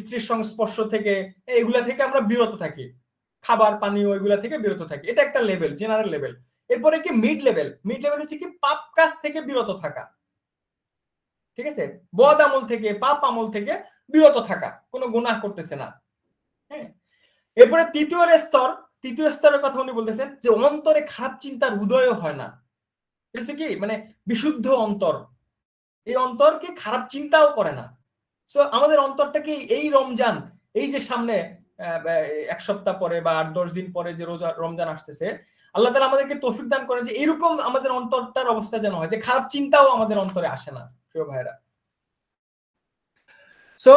স্ত্রীর সংস্পর্শ থেকে, এগুলা থেকে আমরা বিরত থাকি, খাবার পানীয় এগুলা থেকে বিরত থাকি, এটা একটা লেভেল, জেনারেল লেভেল। এরপরে কি মিড লেভেল হচ্ছে কি পাপ কাজ থেকে বিরত থাকা, ঠিক আছে, বদ আমল থেকে, পাপ আমল থেকে বিরত থাকা, কোনো গুনাহ করতেছে না, হ্যাঁ। এরপরে তৃতীয় স্তরের কথা উনি বলতেছেন যে অন্তরে খারাপ চিন্তার উদয় হয় না, কি মানে বিশুদ্ধ অন্তর, এই অন্তরকে খারাপ চিন্তাও করে না। সো আমাদের অন্তরটাকে এই রমজান, এই যে সামনে 1 সপ্তাহ পরে বা 8-10 দিন পরে যে রমজান আসতেছে, আল্লাহ তাআলা আমাদেরকে তৌফিক দান করেন যে এরকম আমাদের অন্তরটার অবস্থা যেন হয় যে খারাপ চিন্তাও আমাদের অন্তরে আসে না প্রিয় ভাইরা। সো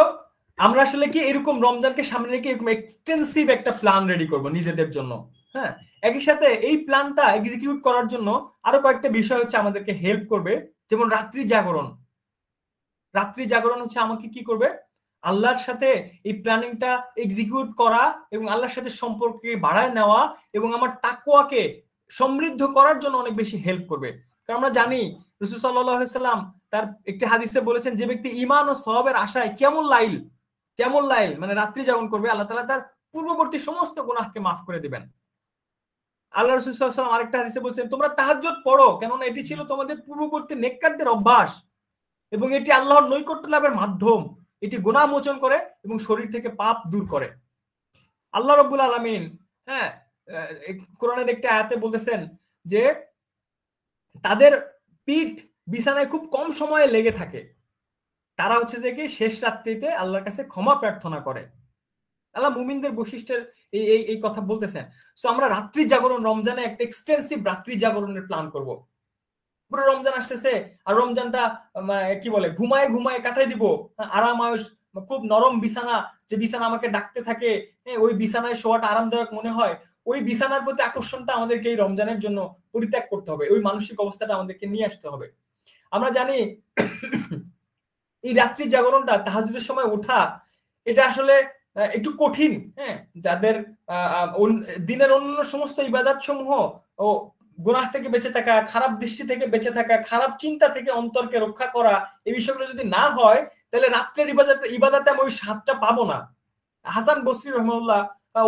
আমরা আসলে কি এরকম রমজানকে সামনে রেখে এরকম এক্সটেন্সিভ একটা প্ল্যান রেডি করব নিজেদের জন্য, হ্যাঁ। একই সাথে এই প্ল্যানটা এক্সিকিউট করার জন্য আরো কয়েকটা বিষয় হচ্ছে আমাদেরকে হেল্প করবে, যেমন রাত্রি জাগরণ হচ্ছে আমাকে কি করবে, আল্লাহর সাথে এই প্ল্যানিংটা এক্সিকিউট করা এবং আল্লাহর সাথে সম্পর্ককে বাড়ায় নেওয়া এবং আমার তাকওয়াকে সমৃদ্ধ করার জন্য অনেক বেশি হেল্প করবে। কারণ আমরা জানি রাসূল সাল্লাল্লাহু আলাইহি সাল্লাম তার একটি হাদিসে বলেছেন, যে ব্যক্তি ঈমান ও সওয়াবের আশায় কিয়ামুল লাইল মানে রাত্রি জাগরণ করবে, আল্লাহ তাআলা তার পূর্ববর্তী সমস্ত গুনাহকে মাফ করে দিবেন। আল্লাহ রাসূল সাল্লাল্লাহু আলাইহি ওয়াসাল্লাম আরেকটা হাদিসে বলেছেন, তোমরা তাহাজ্জুদ পড়ো, কেননা এটি ছিল তোমাদের পূর্ববর্তী নেককারদের অভ্যাস এবং এটি আল্লাহর নৈকট্য লাভের মাধ্যম, এটি গুনাহ মোচন করে এবং শরীর থেকে পাপ দূর করে। আল্লাহ রাব্বুল আলামিন, হ্যাঁ, কোরআনের একটা আয়াতে বলতেছেন যে তাদের পিঠ বিছানায় খুব কম সময়ে লেগে থাকে, তারা হচ্ছে যে কি শেষ রাত্রিতে আল্লাহর কাছে ক্ষমা প্রার্থনা করে। আল্লাহ মুমিনদের বৈশিষ্ট্যের এই কথা বলতেছেন। সো আমরা রাত্রি জাগরণ, রমজানে একটা এক্সটেন্সিভ রাত্রি জাগরণের প্ল্যান করব। পুরো রমজান আসতেছে আর রমজানটা কি বলে ঘুমায় কাটাই দিব, আরাম আয়ুষ, খুব নরম বিছানা, যে বিছানা আমাকে ডাকতে থাকে, ওই বিছানায় শোয়াটা আরামদায়ক মনে হয়, ওই বিছানার প্রতি আকর্ষণটা আমাদেরকে এই রমজানের জন্য পরিত্যাগ করতে হবে, ওই মানসিক অবস্থাটা আমাদেরকে নিয়ে আসতে হবে। আমরা জানি এই রাত্রি জাগরণটা, তাহাজ্জুদের সময় ওঠা, এটা আসলে একটু কঠিন, হ্যাঁ। যাদের দিনের অন্য সমস্ত ইবাদত সমূহ ও গুনাহ থেকে বেঁচে থাকা, খারাপ দৃষ্টি থেকে বেঁচে থাকা, খারাপ চিন্তা থেকে অন্তরকে রক্ষা করা, এই বিষয়গুলো যদি না হয়, তাহলে রাত্রের ইবাদতে আমি ওই স্বাদটা পাবো না। হাসান বসরি রহমাহুল্লাহ,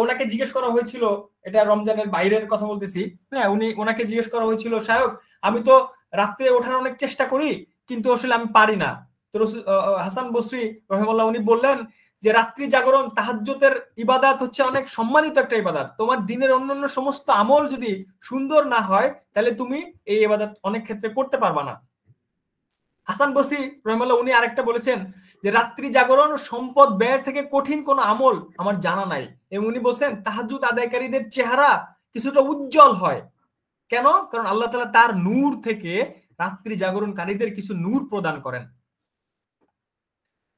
ওনাকে জিজ্ঞেস করা হয়েছিল, এটা রমজানের বাইরের কথা বলতেছি, হ্যাঁ, ওনাকে জিজ্ঞেস করা হয়েছিল, শায়খ আমি তো রাত্রে ওঠার অনেক চেষ্টা করি কিন্তু আসলে আমি পারি না। তো হাসান বসরি রহমাহুল্লাহ উনি বললেন যে রাত্রি জাগরণ তাহাজ্জুদের ইবাদত হচ্ছে অনেক সম্মানিত একটা ইবাদত। তোমার দিনের অন্যান্য সমস্ত আমল যদি সুন্দর না হয় তাহলে তুমি এই ইবাদত অনেক ক্ষেত্রে করতে পারবা না। হাসান বসরি রহিমাহুল্লাহ উনি আরেকটা বলেছেন যে রাত্রি জাগরণ সম্পদ ব্যয়ের থেকে কঠিন কোন আমল আমার জানা নাই, এবং উনি বলছেন তাহাজ্জুদ আদায়কারীদের চেহারা কিছুটা উজ্জ্বল হয়। কেন? কারণ আল্লাহ তাআলা তার নূর থেকে রাত্রি জাগরণকারীদের কিছু নূর প্রদান করেন।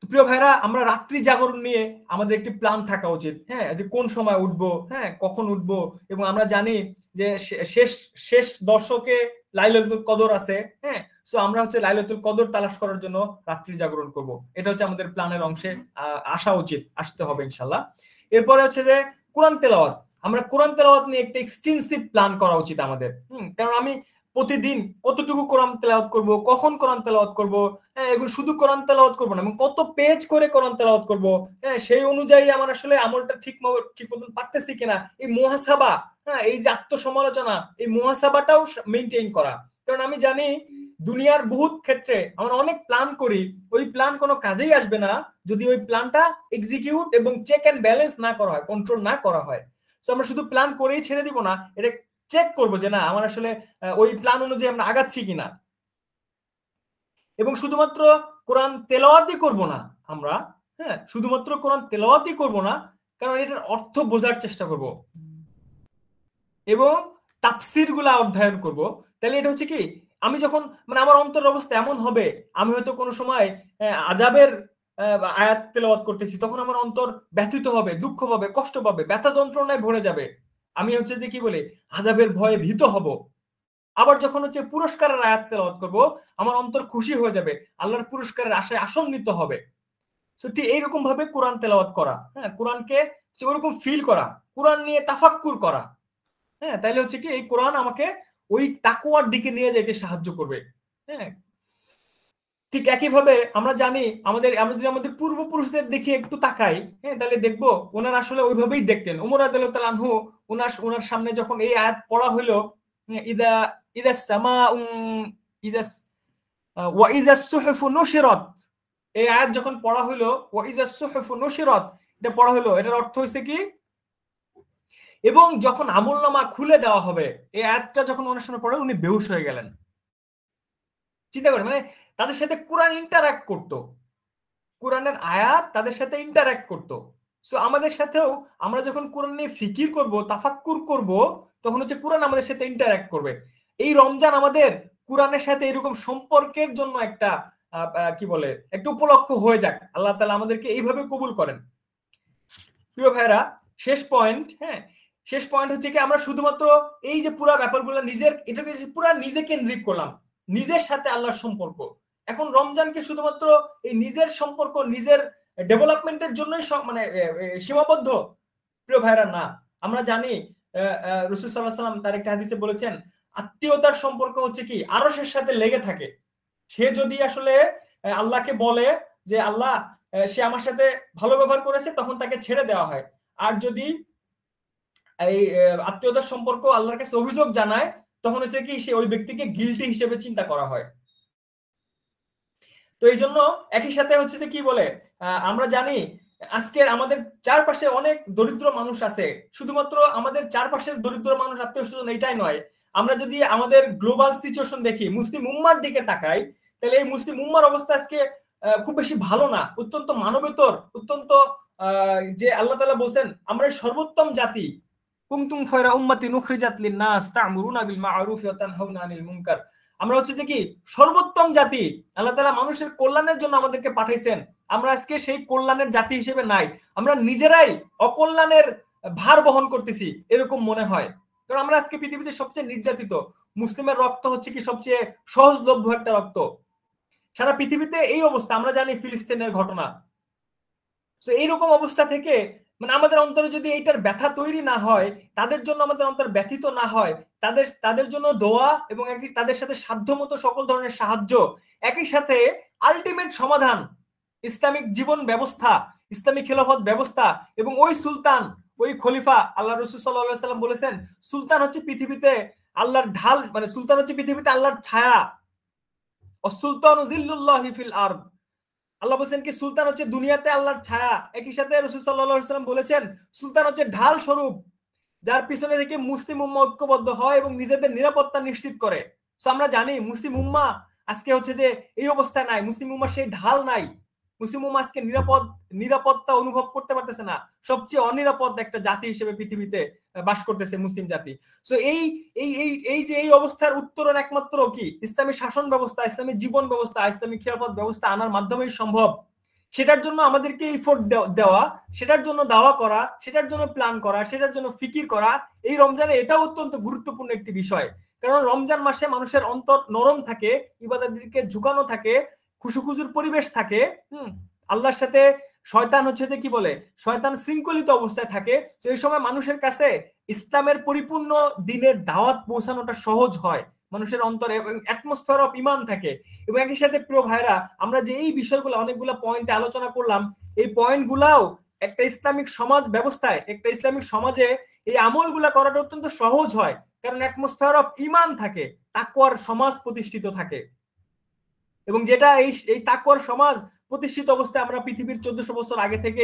প্রিয় ভাইরা, আমরা রাত্রি জাগরণ নিয়ে আমাদের একটি প্ল্যান থাকা উচিত। হ্যাঁ, যে কোন সময় উঠবো, হ্যাঁ কখন উঠবো, এবং আমরা জানি যে শেষ শেষ দশকে লাইলাতুল কদর আছে। হ্যাঁ, সো আমরা হচ্ছে লাইলাতুল কদর তালাশ করার জন্য রাত্রি জাগরণ করব। এটা হচ্ছে আমাদের প্ল্যানের অংশে আসা উচিত, আসতে হবে ইনশাআল্লাহ। এরপরে হচ্ছে যে কোরআন তেলাওয়াত, আমরা কোরআন তেলাওয়াত নিয়ে একটা এক্সটেন্সিভ প্ল্যান করা উচিত আমাদের। কারণ আমি প্রতিদিন কতটুকু কোরআন তেলাওয়াত করব, কখন কোরআন তেলাওয়াত করব, হ্যাঁ এগুলো শুধু কোরআন তেলাওয়াত করব না, এবং কত পেজ করে কোরআন তেলাওয়াত করব, হ্যাঁ সেই অনুযায়ী আমার আসলে আমলটা ঠিক মতন পারতেছি কিনা, এই মুহাসাবা, হ্যাঁ এই যে আত্মসমালোচনা, এই মুহাসাবাটাও মেইনটেইন করা। কারণ আমি জানি দুনিয়ার বহুত ক্ষেত্রে আমরা অনেক প্ল্যান করি, ওই প্ল্যান কোনো কাজেই আসবে না যদি ওই প্ল্যানটা এক্সিকিউট এবং চেক এন্ড ব্যালেন্স না করা হয়, কন্ট্রোল না করা হয়। সো আমরা শুধু প্ল্যান করেই ছেড়ে দিব না, এটা চেক করবো যে না আমার আসলে ওই প্ল্যান অনুযায়ী আমরা আগাচ্ছি কিনা। এবং শুধুমাত্র কোরআন তেলাওয়াতই করব না আমরা, হ্যাঁ শুধুমাত্র কোরআন তেলাওয়াতই করব না, কারণ এটার অর্থ বোঝার চেষ্টা করব এবং তাফসির গুলা অধ্যয়ন করব। তাহলে এটা হচ্ছে কি, আমি যখন মানে আমার অন্তরের অবস্থা এমন হবে, আমি হয়তো কোনো সময় আযাবের আয়াত তেলাওয়াত করতেছি, তখন আমার অন্তর ব্যথিত হবে, দুঃখ পাবে, কষ্ট পাবে, ব্যথা যন্ত্রণায় ভরে যাবে, আমি হচ্ছে যে কি বলে আযাবের ভয়ে ভীত হব। আবার যখন হচ্ছে পুরস্কারের আয়াত তেলাওয়াত করব, আমার অন্তর খুশি হয়ে যাবে, আল্লাহর পুরস্কারের আশায় আসন্নিত হবে। সো ঠিক এইরকম ভাবে কোরআন তেলাওয়াত করা, হ্যাঁ কোরআনকে ওরকম ফিল করা, কোরআন নিয়ে তাফাক্কুর করা, হ্যাঁ তাইলে হচ্ছে কি এই কোরআন আমাকে ওই তাকওয়ার দিকে নিয়ে যেতে সাহায্য করবে। হ্যাঁ, ঠিক একইভাবে আমরা জানি আমাদের পূর্বপুরুষদের দেখি একটু তাকাই, হ্যাঁ তাহলে দেখবো ওনারা আসলে ওইভাবেই দেখতেন। ওমর রাদিয়াল্লাহু তাআলা আনহু ওনার সামনে যখন এই আয়াত পড়া হলো, ইদা ইদা সামাউ ইদাস ওয়া ইজাস সুহুফু নুশিরাত, এই আয়াত যখন পড়া হলো ওয়া ইজাস সুহুফু নুশিরাত, এটা পড়া হলো, এটার অর্থ হইছে কি, এবং যখন আমলনামা খুলে দেওয়া হবে, এই আয়াতটা যখন ওনার সামনে পড়ে উনি বেহুশ হয়ে গেলেন। চিন্তা করেন, মানে তাদের সাথে কোরআন ইন্টারঅ্যাক্ট করতো, কোরআনের আয়াত তাদের সাথে ইন্টারঅ্যাক্ট করতো। সো আমাদের সাথেও আমরা যখন কোরআন নিয়ে ফিকির করব, তাফাক্কুর করব, তখন হচ্ছে কোরআন আমাদের সাথে ইন্টারঅ্যাক্ট করবে। এই রমজান আমাদের কোরআনের সাথে এরকম সম্পর্কের জন্য একটা কি বলে একটা উপলক্ষ হয়ে যাক, আল্লাহ তাআলা আমাদেরকে এইভাবে কবুল করেন। প্রিয় ভাইরা, শেষ পয়েন্ট, হ্যাঁ শেষ পয়েন্ট হচ্ছে কি, আমরা শুধুমাত্র এই যে পুরো ব্যাপারগুলো এটাকে পুরো নিজে কেন্দ্রিক করলাম, নিজের সাথে আল্লাহর সম্পর্ক। এখন রমজানকে শুধুমাত্র এই নিজের সম্পর্ক, নিজের ডেভেলপমেন্টের জন্যই মানে সীমাবদ্ধ, প্রিয় ভাইরা না। আমরা জানি রাসূল সাল্লাল্লাহু আলাইহি ওয়াসাল্লাম তার একটা হাদিসে বলেছেন, আত্মীয়তার সম্পর্ক হচ্ছে কি আরশের সাথে লেগে থাকে। সে যদি আসলে আল্লাহকে বলে যে আল্লাহ সে আমার সাথে ভালো ব্যবহার করেছে, তখন তাকে ছেড়ে দেওয়া হয়। আর যদি এই আত্মীয়তার সম্পর্ক আল্লাহর কাছে অভিযোগ জানায়, তখন হচ্ছে কি সে ওই ব্যক্তিকে গিলটি হিসেবে চিন্তা করা হয়। তো এই জন্য একই সাথে হচ্ছে যে কি বলে, আমরা জানি আজকের আমাদের চারপাশে অনেক দরিদ্র মানুষ আছে। শুধুমাত্র আমাদের চারপাশের দরিদ্র মানুষ, আত্মীয় স্বজন এইটাই নয়, আমরা যদি আমাদের গ্লোবাল সিচুয়েশন দেখি, মুসলিম উম্মার দিকে তাকাই, তাহলে এই মুসলিম উম্মার অবস্থা আজকে খুব বেশি ভালো না, অত্যন্ত মানবেতর, অত্যন্ত যে আল্লাহ তাআলা বলেন আমরা সর্বোত্তম জাতি, কুনতুম খায়রা উম্মাতিন উখরিজাত লিন-নাস তা'মুরুনা বিল মা'রুফ ওয়া তানহাউনা আনিল মুনকার। আমরা হচ্ছে যে কি সর্বোত্তম জাতি, আল্লাহ তাআলা মানুষের কল্যাণের জন্য আমাদেরকে পাঠাইছেন। আমরা আজকে সেই কল্যাণের জাতি হিসেবে নাই, আমরা নিজেরাই অকল্যাণের ভার বহন করতেছি এরকম মনে হয়। কারণ আমরা আজকে পৃথিবীতে সবচেয়ে নির্যাতিত, মুসলিমের রক্ত হচ্ছে কি সবচেয়ে সহজলভ্য একটা রক্ত সারা পৃথিবীতে। এই অবস্থা আমরা জানি ফিলিস্তিনের ঘটনা। তো এইরকম অবস্থা থেকে মানে আমাদের অন্তরে যদি এইটার ব্যথা তৈরি না হয়, তাদের জন্য আমাদের অন্তর ব্যথিত না হয়, তাদের জন্য দোয়া এবং তাদের সাথে সাধ্যমতো সকল ধরনের সাহায্য, একই সাথে আলটিমেট সমাধান, ইসলামিক জীবন ব্যবস্থা, ইসলামিক খেলাফত ব্যবস্থা, এবং ওই সুলতান, ওই খলিফা, আল্লাহ রাসূল সাল্লাল্লাহু আলাইহি ওয়াসাল্লাম বলেছেন সুলতান হচ্ছে পৃথিবীতে আল্লাহর ঢাল, মানে সুলতান হচ্ছে পৃথিবীতে আল্লাহর ছায়া, অসুলতানু জিল্লুল্লাহি ফিল আরদ, আল্লাহ বলেছেন কি সুলতান হচ্ছে দুনিয়াতে আল্লাহর ছায়া, একই সাথে রাসূল সাল্লাল্লাহু আলাইহি ওয়াসাল্লাম বলেছেন সুলতান হচ্ছে ঢাল স্বরূপ, যার পিছনে থেকে মুসলিম উম্মাহ ঐক্যবদ্ধ হয় এবং নিজেদের নিরাপত্তা নিশ্চিত করে। সো আমরা জানি মুসলিম উম্মাহ আজকে হচ্ছে যে এই অবস্থায় নাই, মুসলিম উম্মাহ সেই ঢাল নাই, মুসলিম উম্মাহ আজকে নিরাপত্তা অনুভব করতে পারতেছে না, সবচেয়ে অনিরাপদ একটা জাতি হিসেবে পৃথিবীতে বাস করতেছে মুসলিম জাতি। সো এই এই এই এই যে এই অবস্থার উত্তরণ একমাত্র কি ইসলামী শাসন ব্যবস্থা, ইসলামী জীবন ব্যবস্থা, ইসলামী খেলাফত ব্যবস্থা আনার মাধ্যমেই সম্ভব। সেটার জন্য আমাদেরকে এফোর্ট দেওয়া, সেটার জন্য দাওয়া করা, সেটার জন্য প্ল্যান করা, সেটার জন্য ফিকির করা, এই রমজানে এটাও অত্যন্ত গুরুত্বপূর্ণ একটি বিষয়। কারণ রমজান মাসে মানুষের অন্তর নরম থাকে, ইবাদতের দিকে ঝুঁকানো থাকে, খুশুখুজুর পরিবেশ থাকে, আল্লাহর সাথে শয়তান হচ্ছে যে কি বলে শয়তান শৃঙ্খলিত অবস্থায় থাকে। তো এই সময় মানুষের কাছে ইসলামের পরিপূর্ণ দিনের দাওয়াত পৌঁছানোটা সহজ হয়, মানুষের অন্তরে অ্যাটমসফিয়ার অফ ঈমান থাকে। এবং একই সাথে প্রিয় ভাইরা, আমরা যে এই বিষয়গুলো অনেকগুলো পয়েন্টে আলোচনা করলাম, এই পয়েন্টগুলাও একটা ইসলামিক সমাজ ব্যবস্থায়, একটা ইসলামিক সমাজে এই আমলগুলা করাটা অত্যন্ত সহজ হয়, কারণ অ্যাটমসফিয়ার অফ ঈমান থাকে, তাকওয়ার সমাজ প্রতিষ্ঠিত থাকে। এবং যেটা এই তাকওয়ার সমাজ প্রতিষ্ঠিত অবস্থায় আমরা পৃথিবীর 1400 বছর আগে থেকে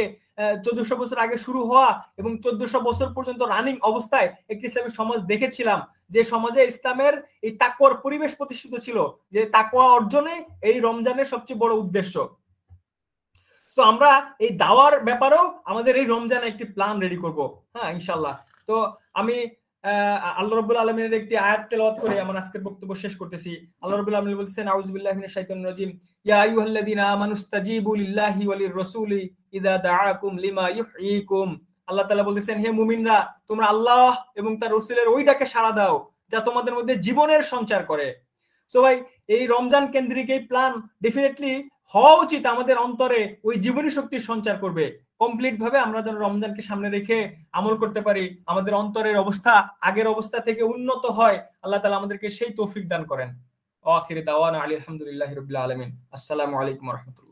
1400 বছর আগে শুরু হওয়া এবং 1400 বছর পর্যন্ত রানিং অবস্থায় একটি ইসলামী সমাজ দেখেছিলাম, যে সমাজে ইসলামের এই তাকওয়ার পরিবেশ প্রতিষ্ঠিত ছিল, যে তাকওয়া অর্জনে এই রমজানের সবচেয়ে বড় উদ্দেশ্য। তো আমরা এই দাওয়ার ব্যাপারেও আমাদের এই রমজানে একটি প্ল্যান রেডি করব, হ্যাঁ ইনশাআল্লাহ। তো আমি আল্লাহ রাব্বুল আলামিনের একটি আয়াত তেলাওয়াত করে আমার আজকের বক্তব্য শেষ করতেছি। আল্লাহ রাব্বুল আলামিন বলছেন, আউযু বিল্লাহি মিনাশ শাইতানির রাজিম, ইয়া আইয়ুহাল্লাযীনা আমানুস্তাজিবু লিল্লাহি ওয়া লির-রাসূলি ইযা দাআকুম লিমা ইউহয়িকুম। আল্লাহ তাআলা বলতেছেন, হে মুমিনরা, তোমরা আল্লাহ এবং তার রাসূলের ওই ডাকে সাড়া দাও যা তোমাদের মধ্যে জীবনের সঞ্চার করে। সো ভাই, এই রমজান কেন্দ্রিক এই প্ল্যান ডেফিনেটলি হওয়া উচিত, আমাদের অন্তরে ওই জীবনী শক্তির সঞ্চার করবে। কমপ্লিট ভাবে আমরা যেন রমজানকে সামনে রেখে আমল করতে পারি, আমাদের অন্তরের অবস্থা আগের অবস্থা থেকে উন্নত হয়, আল্লাহ তাআলা আমাদেরকে সেই তৌফিক দান করেন। আখির দাওয়ানা আলহামদুলিল্লাহি রাব্বিল আলামিন। আসসালামু আলাইকুম ওয়া রাহমাতুল্লাহ।